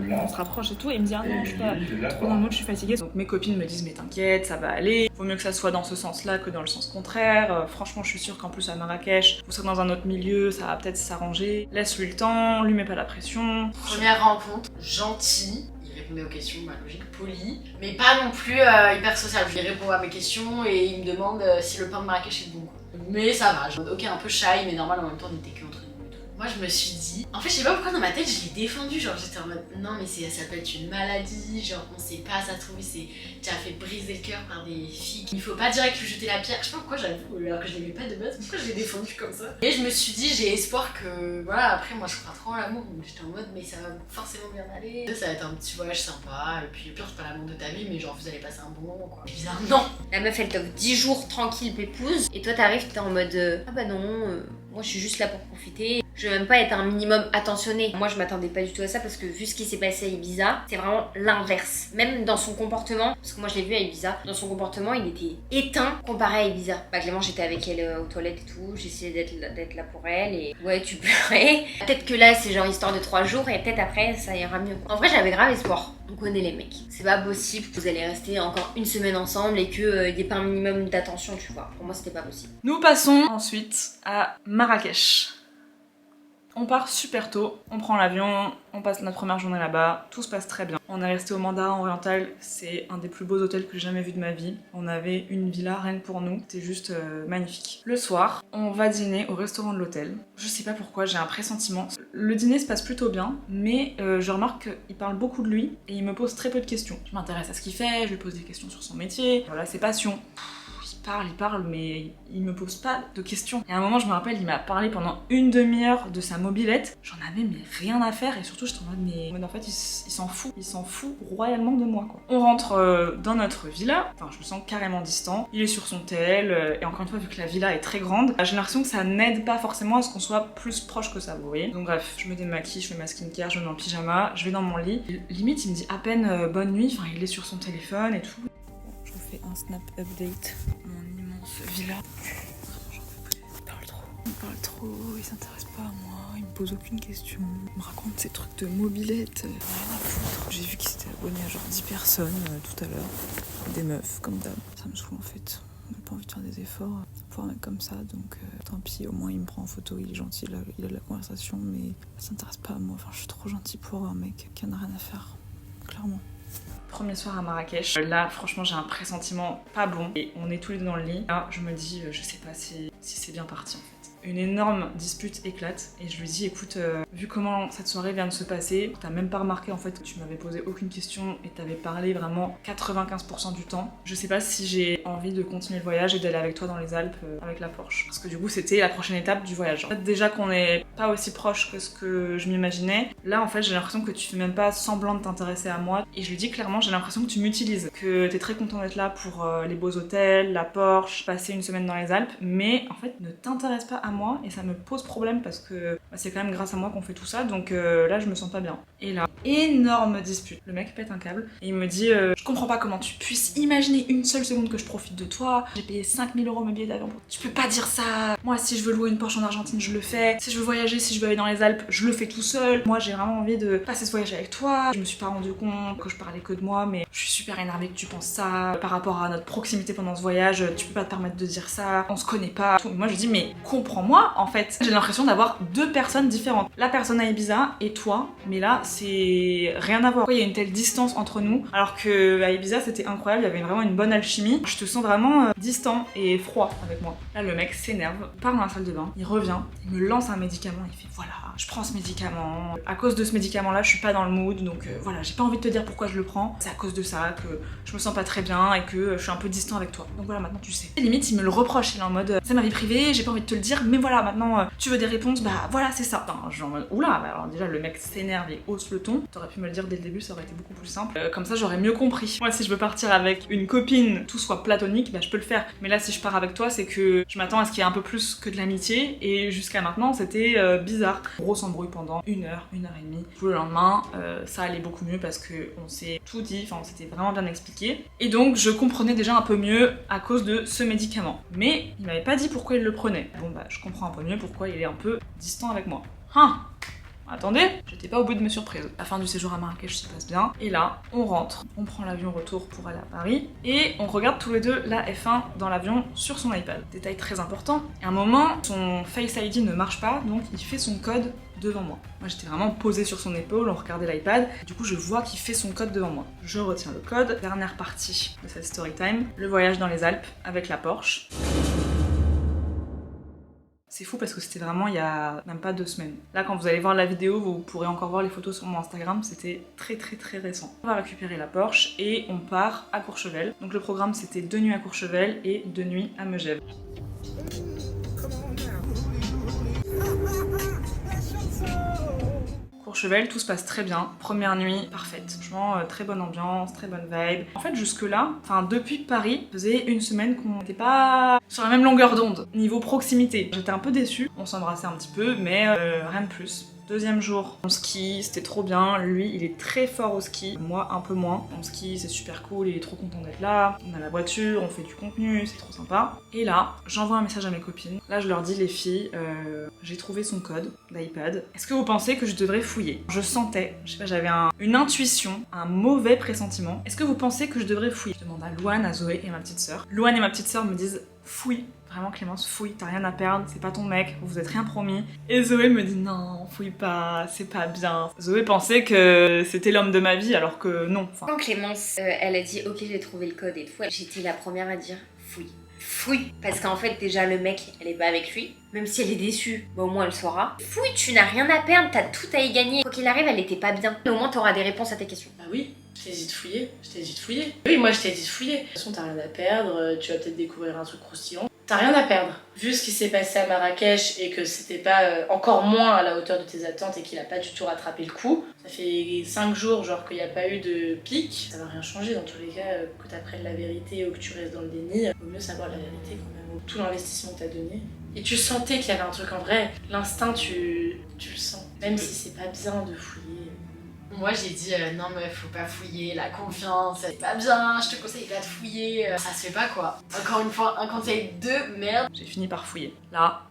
C: On se rapproche et tout, et il me dit ah non, je suis pas trop dans le mood, je suis fatiguée. Donc mes copines me disent mais t'inquiète, ça va aller. Vaut mieux que ça soit dans ce sens-là que dans le sens contraire. Franchement, je suis sûre qu'en plus à Marrakech, vous serez dans un autre milieu, ça va peut-être s'arranger. Laisse-lui le temps, lui mets pas la pression.
G: Première rencontre, gentil. Il répondait aux questions, logique, poli, mais pas non plus hyper social. Il répond à mes questions et il me demande si le pain de Marrakech est bon. Mais ça va, je me dis ok, un peu shy, mais normal, en même temps on était que entre nous et tout. Moi je me suis dit, en fait je sais pas pourquoi dans ma tête je l'ai défendu, genre j'étais en mode non mais ça peut être une maladie, genre on sait pas, ça se trouve tu as fait briser le cœur par des filles, il faut pas direct lui jeter la pierre, je sais pas pourquoi j'avoue, alors que je l'aimais pas de base, pourquoi je l'ai défendu comme ça. Et je me suis dit j'ai espoir que, voilà, après moi je crois trop en l'amour, donc j'étais en mode mais ça va forcément bien aller, ça va être un petit voyage sympa, et puis au pire c'est pas l'amour de ta vie, mais genre vous allez passer un bon moment quoi. Bizarre, non.
A: La meuf elle t'offre 10 jours tranquille pépouse et toi t'arrives t'es en mode ah bah non, moi je suis juste là pour profiter. Je veux même pas être un minimum attentionné. Moi je m'attendais pas du tout à ça parce que vu ce qui s'est passé à Ibiza, c'est vraiment l'inverse. Même dans son comportement, parce que moi je l'ai vu à Ibiza, dans son comportement il était éteint comparé à Ibiza. Bah Clément j'étais avec elle aux toilettes et tout, j'essayais d'être là pour elle et ouais tu pleurais. Peut-être que là c'est genre histoire de 3 jours et peut-être après ça ira mieux. En vrai j'avais grave espoir. On connaît les mecs. C'est pas possible que vous allez rester encore une semaine ensemble et qu'il n'y ait pas un minimum d'attention, tu vois. Pour moi c'était pas possible.
C: Nous passons ensuite à Marrakech. On part super tôt, on prend l'avion, on passe notre première journée là-bas, tout se passe très bien. On est resté au Mandarin Oriental, c'est un des plus beaux hôtels que j'ai jamais vu de ma vie. On avait une villa rien que pour nous, c'était juste magnifique. Le soir, on va dîner au restaurant de l'hôtel. Je sais pas pourquoi, j'ai un pressentiment. Le dîner se passe plutôt bien, mais je remarque qu'il parle beaucoup de lui et il me pose très peu de questions. Je m'intéresse à ce qu'il fait, je lui pose des questions sur son métier, voilà, ses passions. Il parle, mais il me pose pas de questions. Et à un moment, je me rappelle, il m'a parlé pendant une demi-heure de sa mobilette. J'en avais mais rien à faire et surtout, j'étais en mode, mais en fait, il s'en fout royalement de moi, quoi. On rentre dans notre villa, enfin, je me sens carrément distant. Il est sur son tel, et encore une fois, vu que la villa est très grande, j'ai l'impression que ça n'aide pas forcément à ce qu'on soit plus proche que ça, vous voyez. Donc bref, je me démaquille, je fais ma skincare, je me mets en pyjama, je vais dans mon lit. Limite, il me dit à peine bonne nuit, enfin, il est sur son téléphone et tout. Je vous fais un snap update. Mon immense villa. J'en peux plus. Il parle trop, il s'intéresse pas à moi, il me pose aucune question. Il me raconte ces trucs de mobilette, rien à foutre. J'ai vu qu'il s'était abonné à genre 10 personnes tout à l'heure. Des meufs, comme d'hab. Ça me saoule en fait. On n'a pas envie de faire des efforts pour un mec comme ça, donc tant pis, au moins il me prend en photo, il est gentil, il a de la conversation, mais il s'intéresse pas à moi. Enfin, je suis trop gentille pour un mec qui en a rien à faire, clairement. Premier soir à Marrakech, là franchement j'ai un pressentiment pas bon et on est tous les deux dans le lit. Là je me dis je sais pas si c'est bien parti en fait. Une énorme dispute éclate et je lui dis écoute, vu comment cette soirée vient de se passer, t'as même pas remarqué en fait que tu m'avais posé aucune question et t'avais parlé vraiment 95% du temps. Je sais pas si j'ai envie de continuer le voyage et d'aller avec toi dans les Alpes avec la Porsche. Parce que du coup c'était la prochaine étape du voyage. En fait déjà qu'on est pas aussi proche que ce que je m'imaginais, là en fait j'ai l'impression que tu fais même pas semblant de t'intéresser à moi. Et je lui dis clairement j'ai l'impression que tu m'utilises, que t'es très content d'être là pour les beaux hôtels, la Porsche, passer une semaine dans les Alpes, mais en fait ne t'intéresse pas à moi et ça me pose problème parce que c'est quand même grâce à moi qu'on fait tout ça, donc là je me sens pas bien. Et là, énorme dispute. Le mec pète un câble et il me dit je comprends pas comment tu puisses imaginer une seule seconde que je profite de toi, j'ai payé 5000 € mes billets d'avion. Tu peux pas dire ça. Moi si je veux louer une Porsche en Argentine je le fais, si je veux voyager, si je veux aller dans les Alpes je le fais tout seul. Moi j'ai vraiment envie de passer ce voyage avec toi. Je me suis pas rendu compte que je parlais que de moi, mais je suis super énervée que tu penses ça par rapport à notre proximité pendant ce voyage. Tu peux pas te permettre de dire ça, on se connaît pas. Moi je dis mais comprends moi, en fait, j'ai l'impression d'avoir deux personnes différentes. La personne à Ibiza et toi, mais là, c'est rien à voir. Pourquoi il y a une telle distance entre nous, alors que à Ibiza, c'était incroyable, il y avait vraiment une bonne alchimie. Je te sens vraiment distant et froid avec moi. Là, le mec s'énerve, part dans la salle de bain, il revient, il me lance un médicament, il fait voilà, je prends ce médicament. À cause de ce médicament-là, je suis pas dans le mood, donc voilà, j'ai pas envie de te dire pourquoi je le prends. C'est à cause de ça que je me sens pas très bien et que je suis un peu distant avec toi. Donc voilà, maintenant tu sais. Et limite, il me le reproche, il est en mode c'est ma vie privée, j'ai pas envie de te le dire, mais voilà, maintenant tu veux des réponses, bah voilà, c'est ça. Enfin, je suis en mode oula, bah, alors déjà le mec s'énerve et hausse le ton. T'aurais pu me le dire dès le début, ça aurait été beaucoup plus simple. Comme ça, j'aurais mieux compris. Moi, si je veux partir avec une copine, tout soit platonique, bah je peux le faire. Mais là, si je pars avec toi, c'est que je m'attends à ce qu'il y ait un peu plus que de l'amitié. Et jusqu'à maintenant, c'était bizarre. Grosse embrouille pendant 1 heure, 1 heure et demie. Le lendemain, ça allait beaucoup mieux parce que on s'est tout dit, enfin, on s'était vraiment bien expliqué. Et donc, je comprenais déjà un peu mieux à cause de ce médicament. Mais il m'avait pas dit pourquoi il le prenait. Bon, bah, je comprends un peu mieux pourquoi il est un peu distant avec moi. Attendez, j'étais pas au bout de mes surprises. La fin du séjour à Marrakech se passe bien. Et là, on rentre, on prend l'avion retour pour aller à Paris. Et on regarde tous les deux la F1 dans l'avion sur son iPad. Détail très important. À un moment, son Face ID ne marche pas, donc il fait son code devant moi. Moi j'étais vraiment posée sur son épaule, on regardait l'iPad. Du coup je vois qu'il fait son code devant moi. Je retiens le code. Dernière partie de cette story time. Le voyage dans les Alpes avec la Porsche. C'est fou parce que c'était vraiment il y a même pas 2 semaines. Là quand vous allez voir la vidéo, vous pourrez encore voir les photos sur mon Instagram, c'était très récent. On va récupérer la Porsche et on part à Courchevel. Donc le programme c'était 2 nuits à Courchevel et 2 nuits à Megève. Courchevel, tout se passe très bien. Première nuit, parfaite. Franchement, très bonne ambiance, très bonne vibe. En fait, jusque-là, enfin depuis Paris, ça faisait 1 semaine qu'on n'était pas sur la même longueur d'onde. Niveau proximité, j'étais un peu déçue. On s'embrassait un petit peu, mais rien de plus. Deuxième jour, on skie, c'était trop bien. Lui, il est très fort au ski, moi un peu moins. On skie, c'est super cool, il est trop content d'être là. On a la voiture, on fait du contenu, c'est trop sympa. Et là, j'envoie un message à mes copines. Là, je leur dis, les filles, j'ai trouvé son code d'iPad. Est-ce que vous pensez que je devrais fouiller? Je sentais, je sais pas, j'avais une intuition, un mauvais pressentiment. Est-ce que vous pensez que je devrais fouiller? Je demande à Louane, à Zoé et ma petite sœur. Louane et ma petite sœur me disent, fouille. Vraiment Clémence, fouille, t'as rien à perdre, c'est pas ton mec, vous vous êtes rien promis. Et Zoé me dit non, fouille pas, c'est pas bien. Zoé pensait que c'était l'homme de ma vie alors que non.
A: Quand Clémence, elle a dit ok j'ai trouvé le code et tout, j'étais la première à dire fouille. Fouille. Parce qu'en fait déjà le mec, elle est pas avec lui. Même si elle est déçue, bah au moins elle saura. Fouille, tu n'as rien à perdre, t'as tout à y gagner. Quoi qu'il arrive, elle était pas bien. Mais au moins t'auras des réponses à tes questions.
B: Bah oui, je t'ai dit de fouiller, Oui, moi je t'ai dit de fouiller. De toute façon t'as rien à perdre, tu vas peut-être découvrir un truc croustillant. T'as rien à perdre. Vu ce qui s'est passé à Marrakech et que c'était pas encore moins à la hauteur de tes attentes et qu'il a pas du tout rattrapé le coup, ça fait 5 jours genre qu'il n'y a pas eu de pic, ça va rien changer dans tous les cas, que t'apprennes la vérité ou que tu restes dans le déni, vaut mieux savoir la vérité quand même, tout l'investissement que t'as donné. Et tu sentais qu'il y avait un truc en vrai, l'instinct tu le sens, même si c'est pas bien de fouiller.
G: Moi j'ai dit non mais faut pas fouiller, la confiance, c'est pas bien, je te conseille pas de fouiller, ça se fait pas quoi. Encore une fois, un conseil de merde.
C: J'ai fini par fouiller. Là,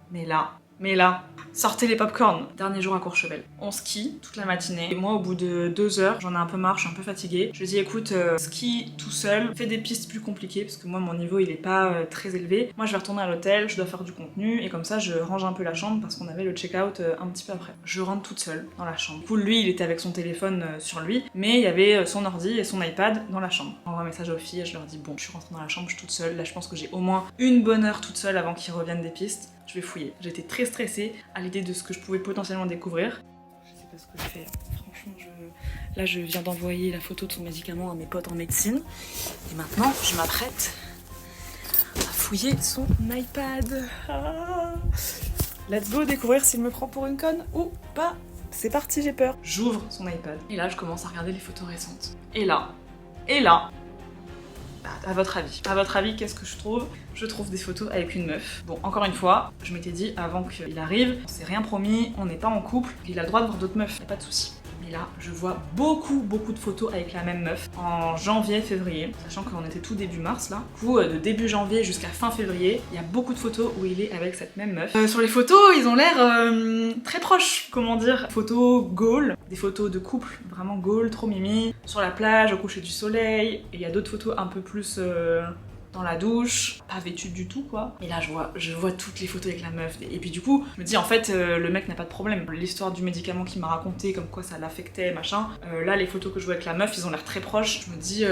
C: mais là, sortez les popcorn. Dernier jour à Courchevel. On skie toute la matinée. Et moi, au bout de 2 heures, j'en ai un peu marre, je suis un peu fatiguée. Je lui ai dit, écoute, skie tout seul, fais des pistes plus compliquées, parce que moi, mon niveau, il est pas très élevé. Moi, je vais retourner à l'hôtel, je dois faire du contenu, et comme ça, je range un peu la chambre, parce qu'on avait le check-out un petit peu après. Je rentre toute seule dans la chambre. Du coup, lui, il était avec son téléphone sur lui, mais il y avait son ordi et son iPad dans la chambre. J'envoie un message aux filles, et je leur dis, bon, je suis rentrée dans la chambre, je suis toute seule. Là, je pense que j'ai au moins 1 bonne heure toute seule avant qu'ils reviennent des pistes. Je vais fouiller. J'étais très stressée à l'idée de ce que je pouvais potentiellement découvrir. Je sais pas ce que je fais. Franchement, là, je viens d'envoyer la photo de son médicament à mes potes en médecine. Et maintenant, je m'apprête à fouiller son iPad. Let's go découvrir s'il me prend pour une conne ou pas. C'est parti, j'ai peur. J'ouvre son iPad. Et là, je commence à regarder les photos récentes. Et là, à votre avis, qu'est-ce que je trouve? Je trouve des photos avec une meuf. Bon, encore une fois, je m'étais dit avant qu'il arrive, on s'est rien promis, on n'est pas en couple, il a le droit de voir d'autres meufs, y'a pas de souci. Mais là, je vois beaucoup de photos avec la même meuf en janvier, février, sachant qu'on était tout début mars là. Du coup, de début janvier jusqu'à fin février, il y a beaucoup de photos où il est avec cette même meuf. Sur les photos, ils ont l'air très proches, comment dire. Photos goal, des photos de couple, vraiment goal, trop mimi, sur la plage, au coucher du soleil. Et il y a d'autres photos un peu plus dans la douche, pas vêtue du tout quoi. Et là je vois toutes les photos avec la meuf. Et puis du coup, je me dis en fait le mec n'a pas de problème. L'histoire du médicament qu'il m'a raconté, comme quoi ça l'affectait, machin. Là les photos que je vois avec la meuf, ils ont l'air très proches. Je me dis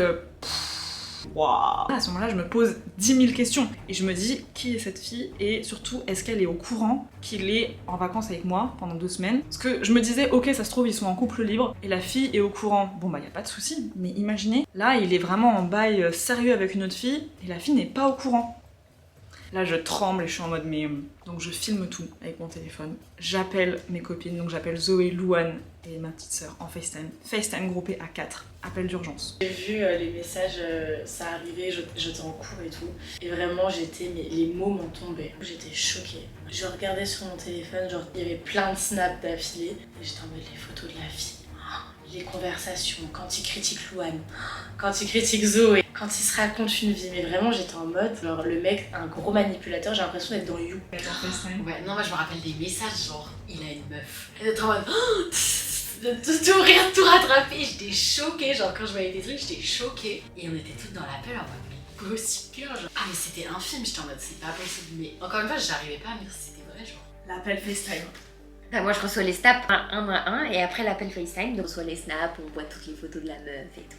C: waouh. À ce moment-là, je me pose 10 000 questions et je me dis qui est cette fille et surtout est-ce qu'elle est au courant qu'il est en vacances avec moi pendant 2 semaines. Parce que je me disais ok, ça se trouve ils sont en couple libre et la fille est au courant. Bon bah y a pas de souci. Mais imaginez, là il est vraiment en bail sérieux avec une autre fille et la fille n'est pas au courant. Là je tremble et je suis en mode mais... Donc je filme tout avec mon téléphone. J'appelle mes copines, donc j'appelle Zoé, Louane et ma petite sœur en FaceTime. FaceTime groupé à 4. Appel d'urgence.
B: J'ai vu les messages, ça arrivait, j'étais en cours et tout. Et vraiment mais les mots m'ont tombé. J'étais choquée. Je regardais sur mon téléphone, genre il y avait plein de snaps d'affilée. Et j'étais en mode les photos de la fille. Les conversations, quand il critique Louane, quand il critique Zoé, quand il se raconte une vie, mais vraiment j'étais en mode, alors le mec, un gros manipulateur, j'ai l'impression d'être dans You.
G: Ouais, non, moi je me rappelle des messages, genre, il a une meuf. Elle était en mode, tout rire, tout rattraper, j'étais choquée, genre quand je voyais des trucs, j'étais choquée. Et on était toutes dans l'appel en mode, mais gossip girl, genre. Ah mais c'était un film, j'étais en mode, c'est pas possible, mais encore une fois, j'arrivais pas à me dire si c'était vrai, genre.
C: L'appel FaceTime.
A: Bah, moi je reçois les snaps un à un et après l'appel FaceTime, donc on reçoit les snaps, on voit toutes les photos de la meuf et tout.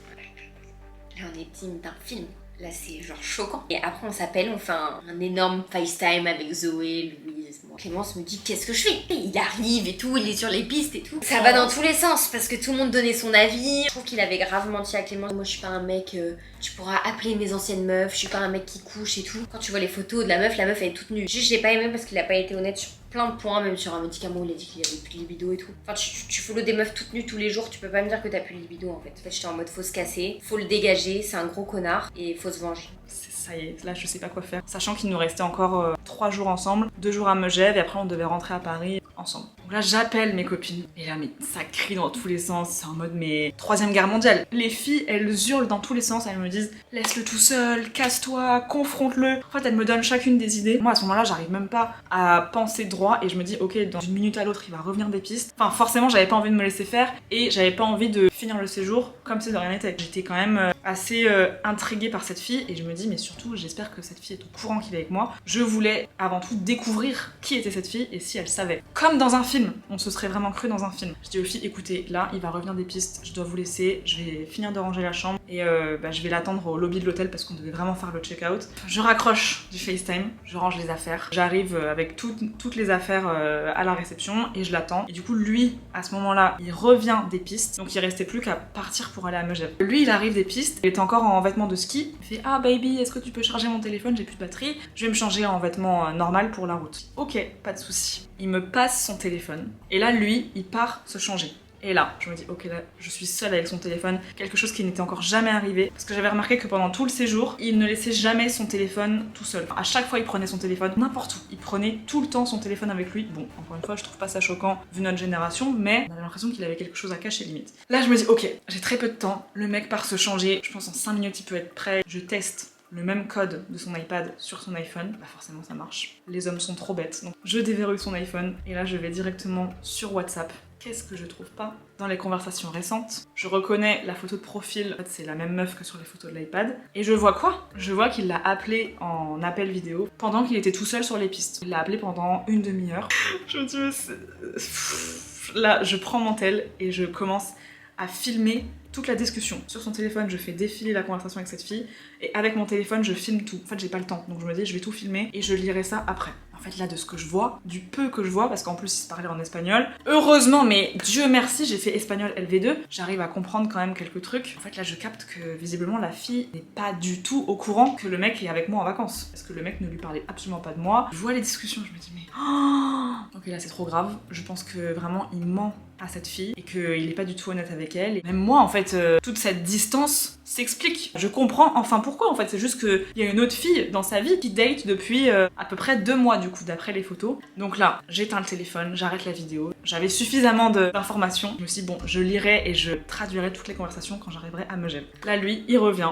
A: Là on est team d'un film, là c'est genre choquant. Et après on s'appelle, on fait un énorme FaceTime avec Zoé, Louise, moi. Clémence me dit qu'est-ce que je fais? Et il arrive et tout, il est sur les pistes et tout. Ça va dans tous les sens parce que tout le monde donnait son avis. Je trouve qu'il avait grave menti à Clémence. Moi je suis pas un mec, tu pourras appeler mes anciennes meufs, je suis pas un mec qui couche et tout. Quand tu vois les photos de la meuf elle est toute nue. Juste j'ai pas aimé parce qu'il a pas été honnête sur plein de points, même sur un médicament où il a dit qu'il avait plus de libido et tout. Enfin tu follow des meufs toutes nues tous les jours, tu peux pas me dire que t'as plus de libido en fait. En fait j'étais en mode faut se casser, faut le dégager, c'est un gros connard et faut se venger.
C: Ça y est, là je sais pas quoi faire. Sachant qu'il nous restait encore 3 jours ensemble, 2 jours à Megève et après on devait rentrer à Paris ensemble. Donc là j'appelle mes copines et là mais ça crie dans tous les sens, c'est en mode mais 3ème guerre mondiale. Les filles elles hurlent dans tous les sens, elles me disent laisse-le tout seul, casse-toi, confronte-le. En fait elles me donnent chacune des idées. Moi à ce moment-là j'arrive même pas à penser droit et je me dis ok dans une minute à l'autre il va revenir des pistes. Enfin forcément j'avais pas envie de me laisser faire et j'avais pas envie de finir le séjour comme si de rien n'était. J'étais quand même assez intriguée par cette fille et je me dis mais surtout j'espère que cette fille est au courant qu'il est avec moi. Je voulais avant tout découvrir qui était cette fille et si elle savait. Comme dans un film, on se serait vraiment cru dans un film. Je dis aux filles écoutez là il va revenir des pistes, je dois vous laisser, je vais finir de ranger la chambre et je vais l'attendre au lobby de l'hôtel parce qu'on devait vraiment faire le check-out. Je raccroche du FaceTime, je range les affaires, j'arrive avec toutes les affaires à la réception et je l'attends. Et du coup lui à ce moment-là il revient des pistes donc il restait plus qu'à partir pour aller à Megève. Lui il arrive des pistes, il était encore en vêtements de ski, il fait ah baby est-ce que tu peux charger mon téléphone, j'ai plus de batterie, je vais me changer en vêtements normal pour la route. Ok, pas de souci. Il me passe son téléphone et là lui il part se changer. Et là, je me dis, ok, là, je suis seule avec son téléphone, quelque chose qui n'était encore jamais arrivé. Parce que j'avais remarqué que pendant tout le séjour, il ne laissait jamais son téléphone tout seul. Enfin, à chaque fois, il prenait son téléphone n'importe où. Il prenait tout le temps son téléphone avec lui. Bon, encore une fois, je trouve pas ça choquant vu notre génération, mais on avait l'impression qu'il avait quelque chose à cacher limite. Là, je me dis, ok, j'ai très peu de temps, le mec part se changer, je pense en 5 minutes il peut être prêt. Je teste le même code de son iPad sur son iPhone, bah forcément ça marche. Les hommes sont trop bêtes, donc je déverrouille son iPhone et là je vais directement sur WhatsApp. Qu'est-ce que je trouve pas dans les conversations récentes? Je reconnais la photo de profil, en fait c'est la même meuf que sur les photos de l'iPad. Et je vois quoi? Je vois qu'il l'a appelé en appel vidéo pendant qu'il était tout seul sur les pistes. Il l'a appelé pendant une demi-heure. Je me dis mais là je prends mon tel et je commence à filmer toute la discussion. Sur son téléphone, je fais défiler la conversation avec cette fille et avec mon téléphone, je filme tout. En fait, j'ai pas le temps, donc je me dis je vais tout filmer et je lirai ça après. En fait, là, de ce que je vois, du peu que je vois, parce qu'en plus, il se parlait en espagnol. Heureusement, mais Dieu merci, j'ai fait espagnol LV2. J'arrive à comprendre quand même quelques trucs. En fait, là, je capte que visiblement, la fille n'est pas du tout au courant que le mec est avec moi en vacances. Parce que le mec ne lui parlait absolument pas de moi. Je vois les discussions, je me dis mais... Oh ok, là, c'est trop grave. Je pense que vraiment, il ment à cette fille et qu'il est pas du tout honnête avec elle. Et même moi, en fait, toute cette distance s'explique. Je comprends enfin pourquoi, en fait. C'est juste qu'il y a une autre fille dans sa vie qui date depuis à peu près 2 mois, du coup, d'après les photos. Donc là, j'éteins le téléphone, j'arrête la vidéo. J'avais suffisamment d'informations. Je me suis dit, bon, je lirai et je traduirai toutes les conversations quand j'arriverai à Megève. Là, lui, il revient.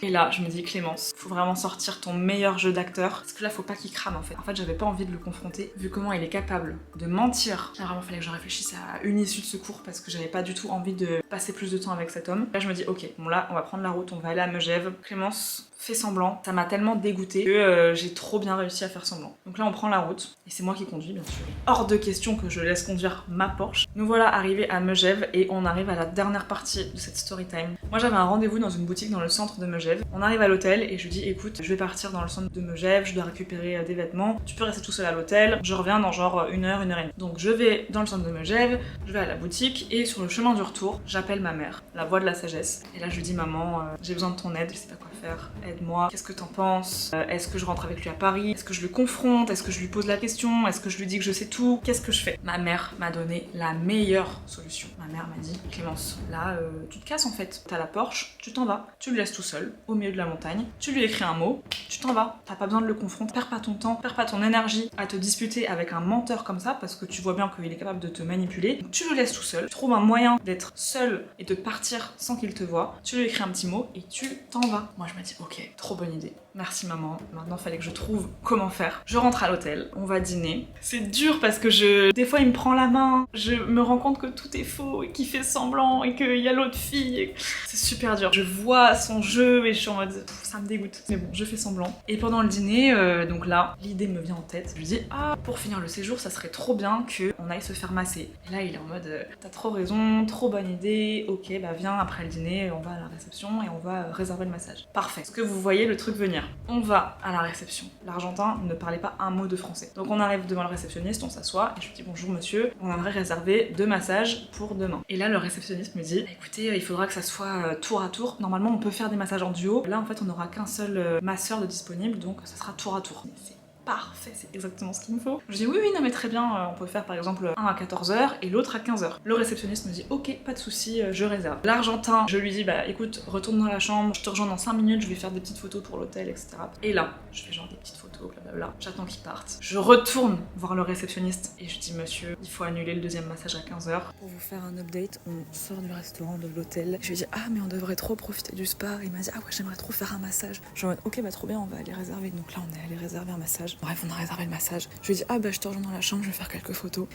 C: Et là, je me dis Clémence, faut vraiment sortir ton meilleur jeu d'acteur, parce que là, faut pas qu'il crame en fait. En fait, j'avais pas envie de le confronter, vu comment il est capable de mentir. Là, vraiment, fallait que je réfléchisse à une issue de secours, parce que j'avais pas du tout envie de passer plus de temps avec cet homme. Là, je me dis, ok, bon là, on va prendre la route, on va aller à Megève. Clémence, fais semblant. Ça m'a tellement dégoûtée que j'ai trop bien réussi à faire semblant. Donc là, on prend la route, et c'est moi qui conduis, bien sûr. Hors de question que je laisse conduire ma Porsche. Nous voilà arrivés à Megève, et on arrive à la dernière partie de cette story time. Moi, j'avais un rendez-vous dans une boutique dans le centre de Megève. On arrive à l'hôtel, et je lui dis, écoute, je vais partir dans le centre de Megève, je dois récupérer des vêtements, tu peux rester tout seul à l'hôtel, je reviens dans genre 1 heure, 1 heure et demie. Donc je vais dans le centre de Megève, je vais à la boutique, et sur le chemin du retour, j'appelle ma mère, la voix de la sagesse. Et là, je lui dis, maman, j'ai besoin de ton aide, je sais pas quoi faire, aide-moi, qu'est-ce que t'en penses? Est-ce que je rentre avec lui à Paris? Est-ce que je le confronte? Est-ce que je lui pose la question? Est-ce que je lui dis que je sais tout? Qu'est-ce que je fais? Ma mère m'a donné la meilleure solution. Ma mère m'a dit, Clémence, là, tu te casses en fait. T'as la Porsche, tu t'en vas, tu le laisses tout seul, au milieu de la montagne, tu lui écris un mot, tu t'en vas. T'as pas besoin de le confronter, perds pas ton temps, perds pas ton énergie à te disputer avec un menteur comme ça, parce que tu vois bien qu'il est capable de te manipuler. Donc, tu le laisses tout seul, tu trouves un moyen d'être seul et de partir sans qu'il te voie, tu lui écris un petit mot et tu t'en vas. Moi je me dis, ok, trop bonne idée. Merci maman, maintenant fallait que je trouve comment faire. Je rentre à l'hôtel, on va dîner. C'est dur parce que des fois il me prend la main, je me rends compte que tout est faux et qu'il fait semblant et qu'il y a l'autre fille. C'est super dur. Je vois son jeu et je suis en mode, ça me dégoûte. Mais bon, je fais semblant. Et pendant le dîner, donc là, l'idée me vient en tête. Je lui dis, ah, pour finir le séjour, ça serait trop bien qu'on aille se faire masser. Et là il est en mode, t'as trop raison, trop bonne idée, ok, bah viens après le dîner, on va à la réception et on va réserver le massage. Parfait. Est-ce que vous voyez le truc venir? On va à la réception. L'Argentin ne parlait pas un mot de français. Donc on arrive devant le réceptionniste, on s'assoit et je lui dis bonjour monsieur, on aimerait réserver 2 massages pour demain. Et là le réceptionniste me dit écoutez, il faudra que ça soit tour à tour. Normalement on peut faire des massages en duo. Là en fait on n'aura qu'un seul masseur de disponible, donc ça sera tour à tour. Mais c'est parfait, c'est exactement ce qu'il me faut. Je dis oui, non mais très bien, on peut faire par exemple un à 14h et l'autre à 15h. Le réceptionniste me dit ok, pas de souci, je réserve. L'Argentin, je lui dis bah écoute, retourne dans la chambre, je te rejoins dans 5 minutes, je vais faire des petites photos pour l'hôtel, etc. Et là, je fais genre des petites photos, blablabla, j'attends qu'il parte. Je retourne voir le réceptionniste et je dis monsieur, il faut annuler le deuxième massage à 15h.
I: Pour vous faire un update, on sort du restaurant, de l'hôtel. Je lui dis ah mais on devrait trop profiter du spa. Il m'a dit ah ouais j'aimerais trop faire un massage. Je suis en mode ok bah trop bien, on va aller réserver. Donc là on est allé réserver un massage. Bref, on a réservé le massage. Je lui ai dit ah bah je te rejoins dans la chambre, je vais faire quelques photos.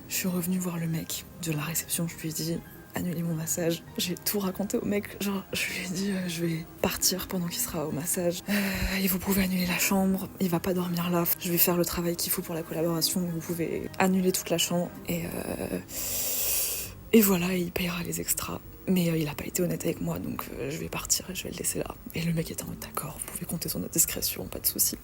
I: Je suis revenue voir le mec de la réception, je lui ai dit annuler mon massage. J'ai tout raconté au mec, genre je lui ai dit je vais partir pendant qu'il sera au massage. Et vous pouvez annuler la chambre, il va pas dormir là. Je vais faire le travail qu'il faut pour la collaboration, vous pouvez annuler toute la chambre et voilà, il payera les extras. Mais il a pas été honnête avec moi, donc je vais partir et je vais le laisser là. Et le mec était en mode d'accord, vous pouvez compter sur notre discrétion, pas de soucis.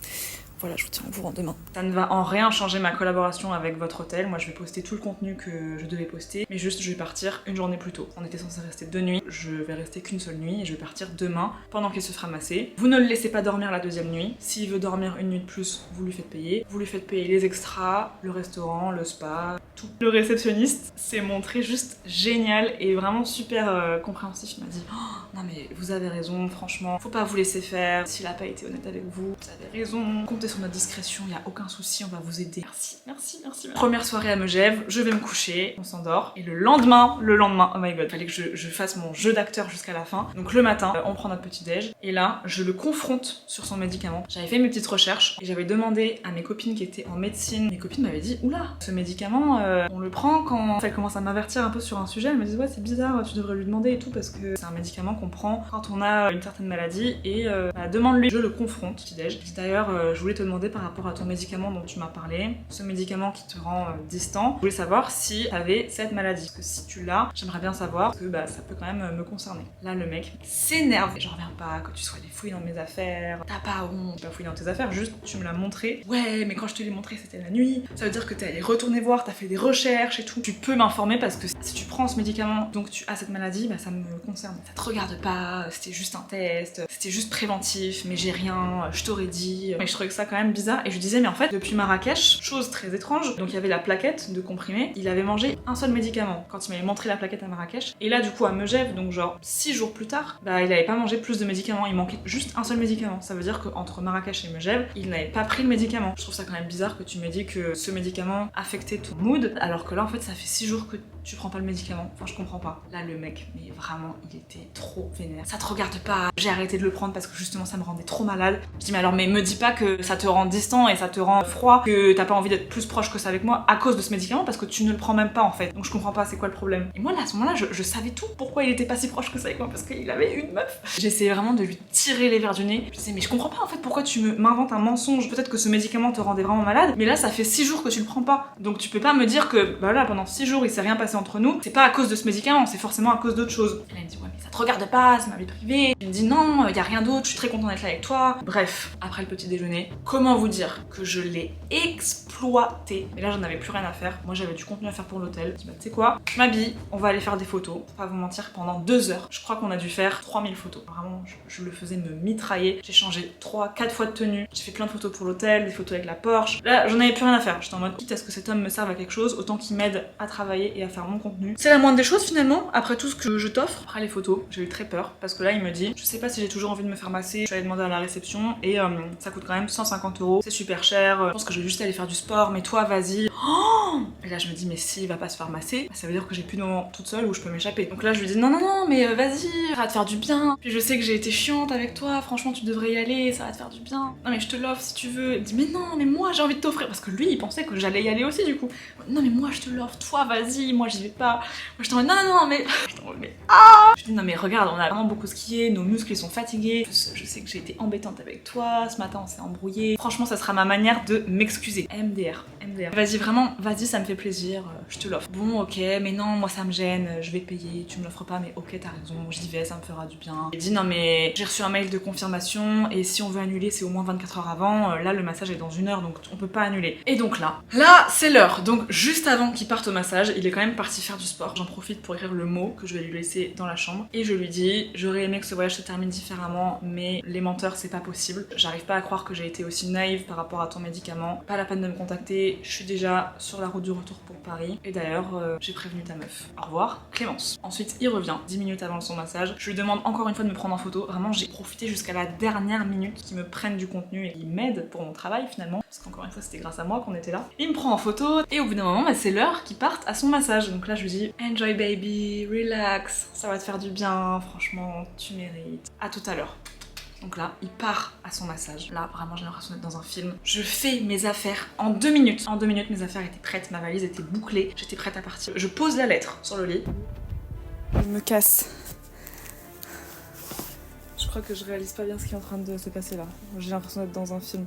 I: Voilà, je vous tiens au courant demain.
C: Ça ne va en rien changer ma collaboration avec votre hôtel. Moi, je vais poster tout le contenu que je devais poster, mais juste, je vais partir une journée plus tôt. On était censé rester 2 nuits, je vais rester qu'une seule nuit et je vais partir demain pendant qu'il se fera masser. Vous ne le laissez pas dormir la 2e nuit. S'il veut dormir une nuit de plus, vous lui faites payer. Vous lui faites payer les extras, le restaurant, le spa, tout. Le réceptionniste s'est montré juste génial et vraiment super compréhensif. Il m'a dit oh, non mais vous avez raison, franchement, faut pas vous laisser faire. S'il a pas été honnête avec vous, vous avez raison. Comptez sur notre discrétion, y a aucun souci, on va vous aider. Merci, merci, merci. Première soirée à Megève, je vais me coucher, on s'endort. Et le lendemain, oh my god, fallait que je fasse mon jeu d'acteur jusqu'à la fin. Donc le matin, on prend notre petit déj. Et là, je le confronte sur son médicament. J'avais fait mes petites recherches et j'avais demandé à mes copines qui étaient en médecine. Mes copines m'avaient dit oula, ce médicament, on le prend quand elle commence à m'avertir un peu sur un sujet. Elle me dit ouais, c'est bizarre, tu devrais lui demander et tout parce que c'est un médicament qu'on prend quand on a une certaine maladie. Et demande-lui. Je le confronte, petit déj. D'ailleurs, je voulais te demander par rapport à ton médicament dont tu m'as parlé, ce médicament qui te rend distant, je voulais savoir si tu avais cette maladie. Parce que si tu l'as, j'aimerais bien savoir parce que ça peut quand même me concerner. Là, le mec s'énerve. J'en reviens pas que tu sois allé fouiller dans mes affaires. T'as pas honte. J'ai pas fouillé dans tes affaires, juste tu me l'as montré. Ouais, mais quand je te l'ai montré, c'était la nuit. Ça veut dire que t'es allé retourner voir, t'as fait des recherches et tout. Tu peux m'informer parce que si tu prends ce médicament, donc tu as cette maladie, ça me concerne. Ça te regarde pas, c'était juste un test, c'était juste préventif, mais j'ai rien, je t'aurais dit. Mais je trouvais que ça quand même bizarre. Et je lui disais mais en fait depuis Marrakech, chose très étrange, donc il y avait la plaquette de comprimés, il avait mangé un seul médicament quand il m'avait montré la plaquette à Marrakech. Et là du coup à Megève, donc genre 6 jours plus tard, bah il avait pas mangé plus de médicaments, il manquait juste un seul médicament. Ça veut dire qu'entre Marrakech et Megève, il n'avait pas pris le médicament. Je trouve ça quand même bizarre que tu me dis que ce médicament affectait ton mood, alors que là en fait ça fait 6 jours que tu prends pas le médicament. Enfin je comprends pas. Là le mec, mais vraiment il était trop vénère. Ça te regarde pas. J'ai arrêté de le prendre parce que justement ça me rendait trop malade. Je dis mais alors mais me dis pas que ça te rend distant et ça te rend froid, que t'as pas envie d'être plus proche que ça avec moi à cause de ce médicament parce que tu ne le prends même pas en fait. Donc je comprends pas c'est quoi le problème. Et moi là à ce moment-là je savais tout pourquoi il était pas si proche que ça avec moi parce qu'il avait une meuf. J'essayais vraiment de lui tirer les verres du nez. Je disais mais je comprends pas en fait pourquoi tu m'inventes un mensonge. Peut-être que ce médicament te rendait vraiment malade, mais là ça fait 6 jours que tu le prends pas. Donc tu peux pas me dire que bah là pendant 6 jours il s'est rien passé entre nous. C'est pas à cause de ce médicament, c'est forcément à cause d'autre chose. Elle me dit ouais mais ça te regarde pas, c'est ma vie privée. Il me dit non, y a rien d'autre, je suis très contente d'être là avec toi. Bref, après le petit déjeuner, comment vous dire que je l'ai exploité. Mais là j'en avais plus rien à faire. Moi j'avais du contenu à faire pour l'hôtel. Je dis bah tu sais quoi, je m'habille, on va aller faire des photos. Pour pas vous mentir, pendant 2 heures, je crois qu'on a dû faire 3000 photos. Vraiment, je le faisais me mitrailler. J'ai changé 3-4 fois de tenue. J'ai fait plein de photos pour l'hôtel, des photos avec la Porsche. Là j'en avais plus rien à faire. J'étais en mode quitte à ce que cet homme me serve à quelque chose, autant qu'il m'aide à travailler et à faire mon contenu. C'est la moindre des choses finalement, après tout ce que je t'offre. Après les photos, j'ai eu très peur parce que là il me dit je sais pas si j'ai toujours envie de me faire masser. Je suis allée demander à la réception et ça coûte quand même 150 €. C'est super cher. Je pense que je vais juste aller faire du sport, mais toi vas-y. Oh et là je me dis mais s'il va pas se faire masser, ça veut dire que j'ai plus de moment toute seule où je peux m'échapper. Donc là je lui dis non mais vas-y, ça va te faire du bien. Puis je sais que j'ai été chiante avec toi, franchement tu devrais y aller, ça va te faire du bien. Non mais je te l'offre si tu veux. Il me dit mais non mais moi j'ai envie de t'offrir parce que lui il pensait que j'allais y aller aussi du coup. Non mais moi je te l'offre, toi vas-y, moi j'y vais pas. Moi je t'en non mais je dis non mais regarde on a vraiment beaucoup skié, nos muscles ils sont fatigués. Je sais que j'ai été embêtante avec toi, ce matin on s'est embrouillé. Franchement ça sera ma manière de m'excuser. MDR. Vas-y vraiment, vas-y ça me fait plaisir, je te l'offre. Bon ok mais non moi ça me gêne, je vais payer, tu me l'offres pas mais ok t'as raison, j'y vais, ça me fera du bien. Il dit non mais j'ai reçu un mail de confirmation et si on veut annuler c'est au moins 24 heures avant, là le massage est dans 1 heure donc on peut pas annuler. Et donc là c'est l'heure, donc juste avant qu'il parte au massage, il est quand même parti faire du sport. J'en profite pour écrire le mot que je vais lui laisser dans la chambre et je lui dis j'aurais aimé que ce voyage se termine différemment mais les menteurs c'est pas possible. J'arrive pas à croire que j'ai été aussi naïve par rapport à ton médicament. Pas la peine de me contacter, je suis déjà sur la route du retour pour Paris. Et d'ailleurs, j'ai prévenu ta meuf. Au revoir, Clémence. Ensuite, il revient 10 minutes avant son massage. Je lui demande encore une fois de me prendre en photo. Vraiment, j'ai profité jusqu'à la dernière minute qu'ils me prennent du contenu et qu'ils m'aident pour mon travail finalement. Parce qu'encore une fois, c'était grâce à moi qu'on était là. Il me prend en photo et au bout d'un moment, c'est l'heure qu'il parte à son massage. Donc là, je lui dis enjoy baby, relax, ça va te faire du bien, franchement, tu mérites. À tout à l'heure. Donc là, il part à son massage. Là, vraiment, j'ai l'impression d'être dans un film. Je fais mes affaires en 2 minutes. En 2 minutes, mes affaires étaient prêtes, ma valise était bouclée, j'étais prête à partir. Je pose la lettre sur le lit.
I: Je me casse. Je crois que je réalise pas bien ce qui est en train de se passer là. J'ai l'impression d'être dans un film.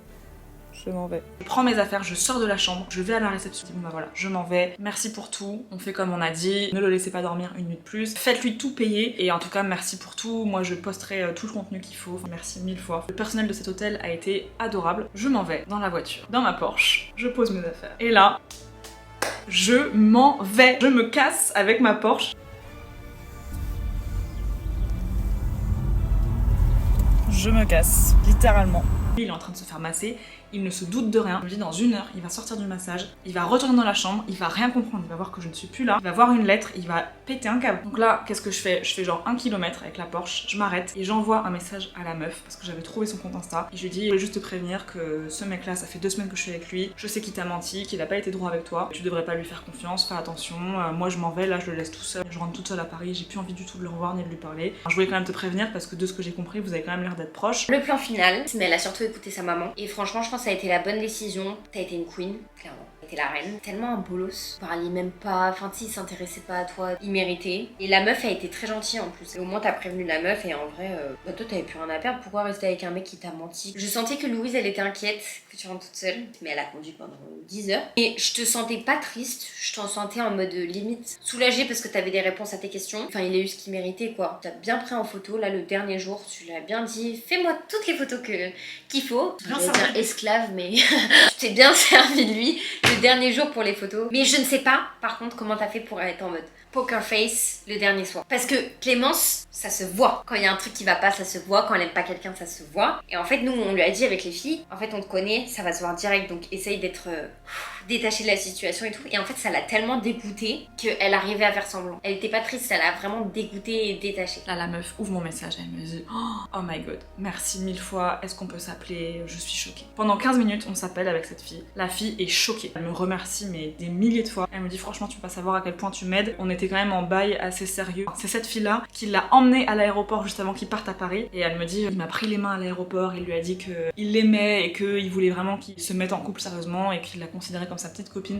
I: Je m'en vais.
C: Je prends mes affaires, je sors de la chambre, je vais à la réception. Je dis bon bah voilà, je m'en vais. Merci pour tout. On fait comme on a dit. Ne le laissez pas dormir 1 minute plus. Faites-lui tout payer. Et en tout cas, merci pour tout. Moi, je posterai tout le contenu qu'il faut. Merci 1000 fois. Le personnel de cet hôtel a été adorable. Je m'en vais dans la voiture, dans ma Porsche. Je pose mes affaires. Et là, je m'en vais. Je me casse avec ma Porsche.
I: Je me casse, littéralement.
C: Il est en train de se faire masser, il ne se doute de rien. Je me dis dans 1 heure, il va sortir du massage, il va retourner dans la chambre, il va rien comprendre, il va voir que je ne suis plus là, il va voir une lettre, il va péter un câble. Donc là, qu'est-ce que je fais? Je fais genre 1 km avec la Porsche, je m'arrête et j'envoie un message à la meuf parce que j'avais trouvé son compte Insta. Et je lui dis, je voulais juste te prévenir que ce mec là, ça fait 2 semaines que je suis avec lui, je sais qu'il t'a menti, qu'il a pas été droit avec toi, tu devrais pas lui faire confiance, fais attention, moi je m'en vais, là je le laisse tout seul, je rentre toute seule à Paris, j'ai plus envie du tout de le revoir ni de lui parler. Alors, je voulais quand même te prévenir parce que de ce que j'ai compris, vous avez quand même l'air d'être proches.
A: Le plan final, mais elle a surtout écouté sa maman. Et franchement, je pense que ça a été la bonne décision. T'as été une queen, clairement. T'étais la reine. Tellement un bolos. Il parlait même pas, enfin tu sais, il s'intéressait pas à toi. Il méritait. Et la meuf a été très gentille en plus. Et au moins t'as prévenu la meuf et en vrai, bah toi t'avais plus rien à perdre. Pourquoi rester avec un mec qui t'a menti? Je sentais que Louise elle était inquiète que tu rentres toute seule. Mais elle a conduit pendant 10 heures. Et je te sentais pas triste. Je t'en sentais en mode limite soulagée parce que t'avais des réponses à tes questions. Enfin il a eu ce qu'il méritait quoi. T'as bien pris en photo. Là le dernier jour tu l'as bien dit. Fais-moi toutes les photos qu'il faut. Je vais dire esclave mais tu t'es bien servi de lui. Le le dernier jour pour les photos. Mais je ne sais pas, par contre, comment t'as fait pour être en mode poker face le dernier soir. Parce que Clémence, ça se voit. Quand il y a un truc qui va pas, ça se voit. Quand elle aime pas quelqu'un, ça se voit. Et en fait, nous, on lui a dit avec les filles, en fait, on te connaît, ça va se voir direct. Donc, essaye d'être détachée de la situation et tout. Et en fait, ça l'a tellement dégoûtée qu'elle arrivait à faire semblant. Elle était pas triste, ça l'a vraiment dégoûtée et détachée.
C: Là, la meuf ouvre mon message, elle me dit oh my god, merci 1000 fois, est-ce qu'on peut s'appeler? Je suis choquée. Pendant 15 minutes, on s'appelle avec cette fille. La fille est choquée. Elle me remercie, mais des milliers de fois. Elle me dit franchement, tu peux pas savoir à quel point tu m'aides. On était quand même en bail assez sérieux. C'est cette fille-là qui l'a emmenée à l'aéroport juste avant qu'il parte à Paris. Et elle me dit, il m'a pris les mains à l'aéroport, il lui a dit qu'il l'aimait et qu'il voulait vraiment qu'il se mette en couple sérieusement et qu'il la considérait comme sa petite copine.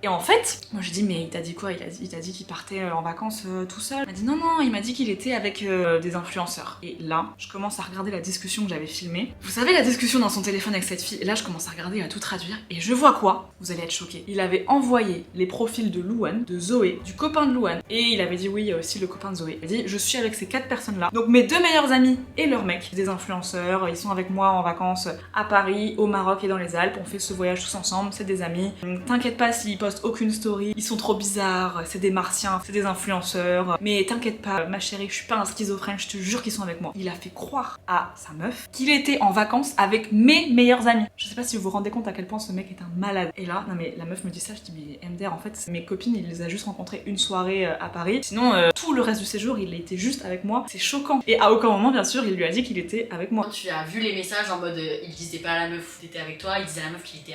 C: Et en fait, moi je dis mais il t'a dit quoi? Il t'a dit qu'il partait en vacances tout seul. Il m'a dit non, il m'a dit qu'il était avec des influenceurs. Et là, je commence à regarder la discussion que j'avais filmée. Vous savez la discussion dans son téléphone avec cette fille? Et là je commence à regarder, à tout traduire. Et je vois quoi? Vous allez être choqués. Il avait envoyé les profils de Louane, de Zoé, du copain de Louane. Et il avait dit oui, il y a aussi le copain de Zoé. Il a dit je suis avec ces 4 personnes là. Donc mes 2 meilleurs amis et leur mec, des influenceurs, ils sont avec moi en vacances à Paris, au Maroc et dans les Alpes. On fait ce voyage tous ensemble, c'est des amis. T'inquiète pas s'ils postent aucune story, ils sont trop bizarres, c'est des martiens, c'est des influenceurs, mais t'inquiète pas ma chérie, je suis pas un schizophrène, je te jure qu'ils sont avec moi. Il a fait croire à sa meuf qu'il était en vacances avec mes meilleurs amis. Je sais pas si vous vous rendez compte à quel point ce mec est un malade. Et là, non mais la meuf me dit ça, je dis mais MDR en fait mes copines il les a juste rencontrées une soirée à Paris, sinon tout le reste du séjour il était juste avec moi, c'est choquant. Et à aucun moment bien sûr il lui a dit qu'il était avec moi.
G: Quand tu as vu les messages en mode il disait pas à la meuf t'étais avec toi, il disait à la meuf qu'il était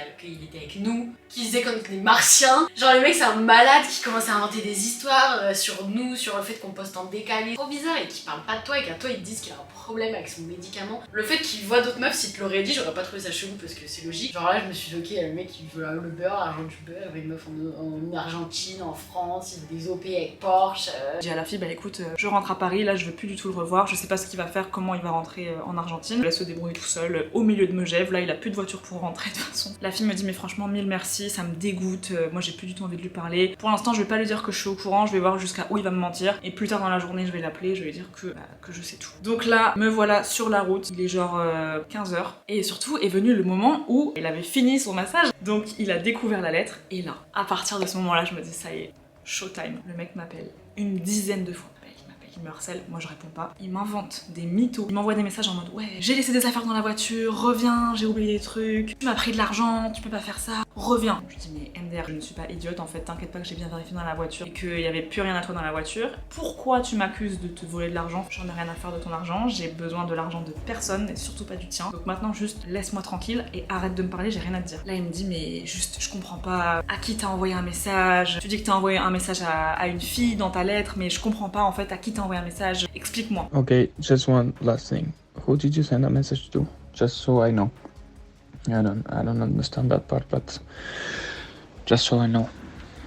G: avec nous, qu'il disait qu'on était des martiens. Genre le mec c'est un malade qui commence à inventer des histoires sur nous, sur le fait qu'on poste en décalé. Trop bizarre et qui parle pas de toi et qu'à toi ils te disent qu'il a un problème avec son médicament. Le fait qu'il voit d'autres meufs, s'il te l'aurait dit, j'aurais pas trouvé ça chelou parce que c'est logique. Genre là je me suis dit ok le mec il veut le beurre, l'argent du beurre, il veut une meuf en Argentine, en France, il veut des OP avec Porsche.
C: J'ai dit à la fille bah écoute je rentre à Paris, là je veux plus du tout le revoir, je sais pas ce qu'il va faire, comment il va rentrer en Argentine. Je laisse se débrouiller tout seul au milieu de Megève, là il a plus de voiture pour rentrer de toute façon. La fille me dit mais franchement 1000 merci, ça me dégoûte, moi j'ai plus du tout envie de lui parler. Pour l'instant je vais pas lui dire que je suis au courant, je vais voir jusqu'à où il va me mentir et plus tard dans la journée je vais l'appeler, je vais lui dire que je sais tout. Donc là me voilà sur la route, il est genre 15h et surtout est venu le moment où il avait fini son massage, donc il a découvert la lettre et là à partir de ce moment là je me dis ça y est, showtime. Le mec m'appelle une dizaine de fois. Il me harcèle, moi je réponds pas. Il m'invente des mythos. Il m'envoie des messages en mode ouais, j'ai laissé des affaires dans la voiture, reviens, j'ai oublié des trucs, tu m'as pris de l'argent, tu peux pas faire ça, reviens. Je dis mais MDR, je ne suis pas idiote en fait, t'inquiète pas que j'ai bien vérifié dans la voiture et qu'il y avait plus rien à toi dans la voiture. Pourquoi tu m'accuses de te voler de l'argent? J'en ai rien à faire de ton argent, j'ai besoin de l'argent de personne et surtout pas du tien. Donc maintenant juste laisse-moi tranquille et arrête de me parler, j'ai rien à te dire. Là il me dit mais juste je comprends pas à qui t'as envoyé un message. Tu dis que t'as envoyé un message à une fille dans ta lettre mais je comprends pas en fait à qui t'as envoyé un message, explique-moi.
E: Okay, just one last thing. Who did you send a message to? Just so I know. I don't understand that part, but just so I know.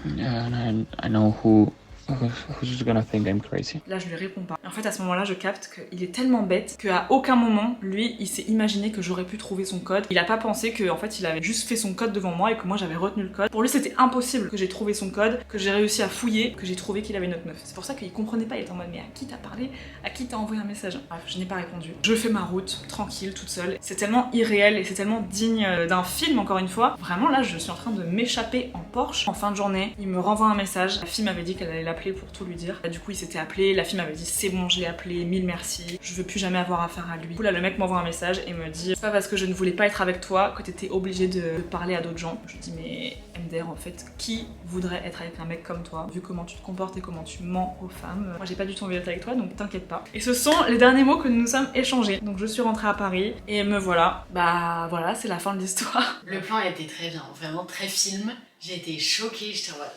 E: And I know who's gonna think I'm crazy.
C: Là je lui réponds pas. Et en fait à ce moment là je capte qu'il est tellement bête qu'à aucun moment lui il s'est imaginé que j'aurais pu trouver son code. Il a pas pensé que en fait il avait juste fait son code devant moi et que moi j'avais retenu le code. Pour lui c'était impossible que j'ai trouvé son code, que j'ai réussi à fouiller, que j'ai trouvé qu'il avait notre meuf. C'est pour ça qu'il comprenait pas, il était en mode mais à qui t'as parlé? À qui t'as envoyé un message? Bref, je n'ai pas répondu. Je fais ma route tranquille toute seule. C'est tellement irréel et c'est tellement digne d'un film encore une fois. Vraiment là je suis en train de m'échapper en Porsche. En fin de journée, il me renvoie un message. La fille m'avait dit qu'elle allait l'appeler pour tout lui dire. Là, du coup il s'était appelé, la fille m'avait dit c'est bon je l'ai appelé, 1000 merci, je veux plus jamais avoir affaire à lui. Du coup là le mec m'envoie un message et me dit c'est pas parce que je ne voulais pas être avec toi que t'étais obligé de parler à d'autres gens. Je dis mais MDR en fait qui voudrait être avec un mec comme toi vu comment tu te comportes et comment tu mens aux femmes? Moi j'ai pas du tout envie d'être avec toi donc t'inquiète pas. Et ce sont les derniers mots que nous nous sommes échangés. Donc je suis rentrée à Paris et me voilà. Bah voilà c'est la fin de l'histoire.
G: Le plan était très bien, vraiment très film. J'ai été choquée, j'étais en mode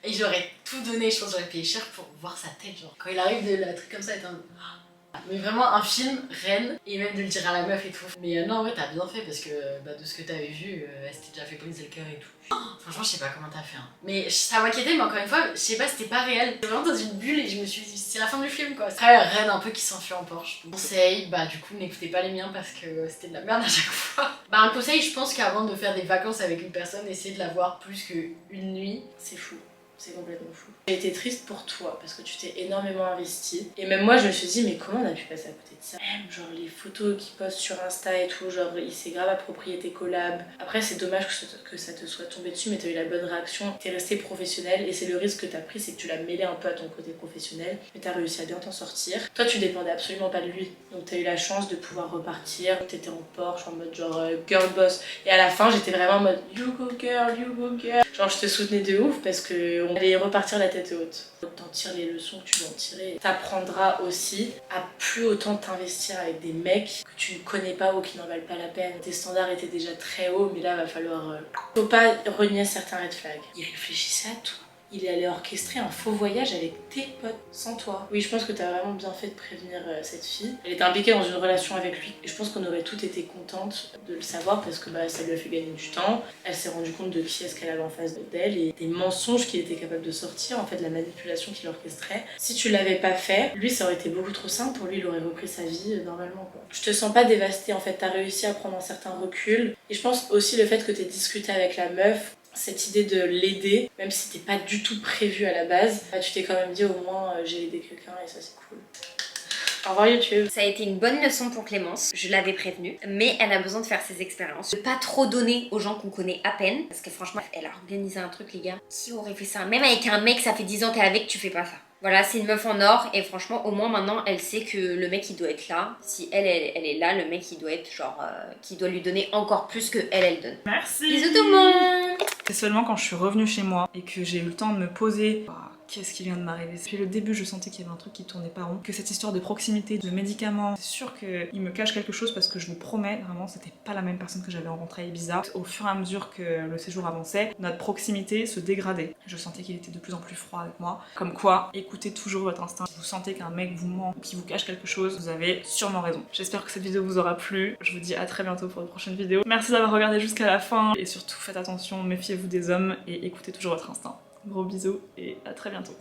G: et j'aurais tout donné, je pense que j'aurais payé cher pour voir sa tête, genre. Quand il arrive de la truc comme ça, mais vraiment un film reine, et même de le dire à la meuf et tout. Mais non, ouais, t'as bien fait parce que de ce que t'avais vu, elle s'était déjà fait briser le cœur et tout. Franchement, je sais pas comment t'as fait. Hein. Mais ça m'inquiétait, mais encore une fois, je sais pas, c'était pas réel. J'étais vraiment dans une bulle et je me suis dit, c'est la fin du film quoi. Après, reine un peu qui s'enfuit en Porsche. Conseil, du coup, n'écoutez pas les miens parce que c'était de la merde à chaque fois. Un conseil, je pense qu'avant de faire des vacances avec une personne, essayez de la voir plus qu'une nuit, c'est fou.
B: C'est complètement fou. J'ai été triste pour toi parce que tu t'es énormément investi. Et même moi, je me suis dit, mais comment on a pu passer à côté de ça? Même genre les photos qu'il poste sur Insta et tout, genre il s'est grave approprié tes collabs. Après, c'est dommage que ça te soit tombé dessus, mais t'as eu la bonne réaction. T'es resté professionnel et c'est le risque que t'as pris, c'est que tu l'as mêlé un peu à ton côté professionnel. Mais t'as réussi à bien t'en sortir. Toi, tu dépendais absolument pas de lui. Donc t'as eu la chance de pouvoir repartir. T'étais en Porsche en mode genre girl boss. Et à la fin, j'étais vraiment en mode you go girl, you go girl. Genre je te soutenais de ouf parce que on allait repartir la tête haute. Donc t'en tires les leçons que tu dois en tirer. T'apprendras aussi à plus autant t'investir avec des mecs que tu ne connais pas ou qui n'en valent pas la peine. Tes standards étaient déjà très hauts, mais là va falloir... Faut pas renier certains red flags. Il réfléchissait à tout. Il allait orchestrer un faux voyage avec tes potes, sans toi. Oui, je pense que t'as vraiment bien fait de prévenir cette fille. Elle était impliquée dans une relation avec lui. Et je pense qu'on aurait toutes été contentes de le savoir parce que ça lui a fait gagner du temps. Elle s'est rendue compte de qui est-ce qu'elle avait en face d'elle et des mensonges qu'il était capable de sortir, en fait, de la manipulation qu'il orchestrait. Si tu l'avais pas fait, lui, ça aurait été beaucoup trop simple. Pour lui, il aurait repris sa vie normalement, quoi. Je te sens pas dévastée, en fait. T'as réussi à prendre un certain recul. Et je pense aussi le fait que t'aies discuté avec la meuf, cette idée de l'aider, même si c'était pas du tout prévu à la base, tu t'es quand même dit au moins j'ai aidé quelqu'un et ça c'est cool. Au revoir YouTube.
A: Ça a été une bonne leçon pour Clémence, je l'avais prévenue, mais elle a besoin de faire ses expériences. De pas trop donner aux gens qu'on connaît à peine, parce que franchement, elle a organisé un truc les gars. Qui aurait fait ça? Même avec un mec, ça fait 10 ans t'es avec, tu fais pas ça. Voilà, c'est une meuf en or et franchement au moins maintenant elle sait que le mec il doit être là. Si elle est là, le mec il doit être genre qui doit lui donner encore plus que elle donne.
C: Merci.
A: Bisous tout le monde.
C: C'est seulement quand je suis revenue chez moi et que j'ai eu le temps de me poser. Qu'est-ce qui vient de m'arriver? Depuis le début, je sentais qu'il y avait un truc qui tournait pas rond. Que cette histoire de proximité, de médicaments, c'est sûr qu'il me cache quelque chose parce que je vous promets, vraiment, c'était pas la même personne que j'avais rencontrée à Ibiza. Au fur et à mesure que le séjour avançait, notre proximité se dégradait. Je sentais qu'il était de plus en plus froid avec moi. Comme quoi, écoutez toujours votre instinct. Si vous sentez qu'un mec vous ment ou qu'il vous cache quelque chose, vous avez sûrement raison. J'espère que cette vidéo vous aura plu. Je vous dis à très bientôt pour une prochaine vidéo. Merci d'avoir regardé jusqu'à la fin. Et surtout, faites attention, méfiez-vous des hommes et écoutez toujours votre instinct. Gros bisous et à très bientôt.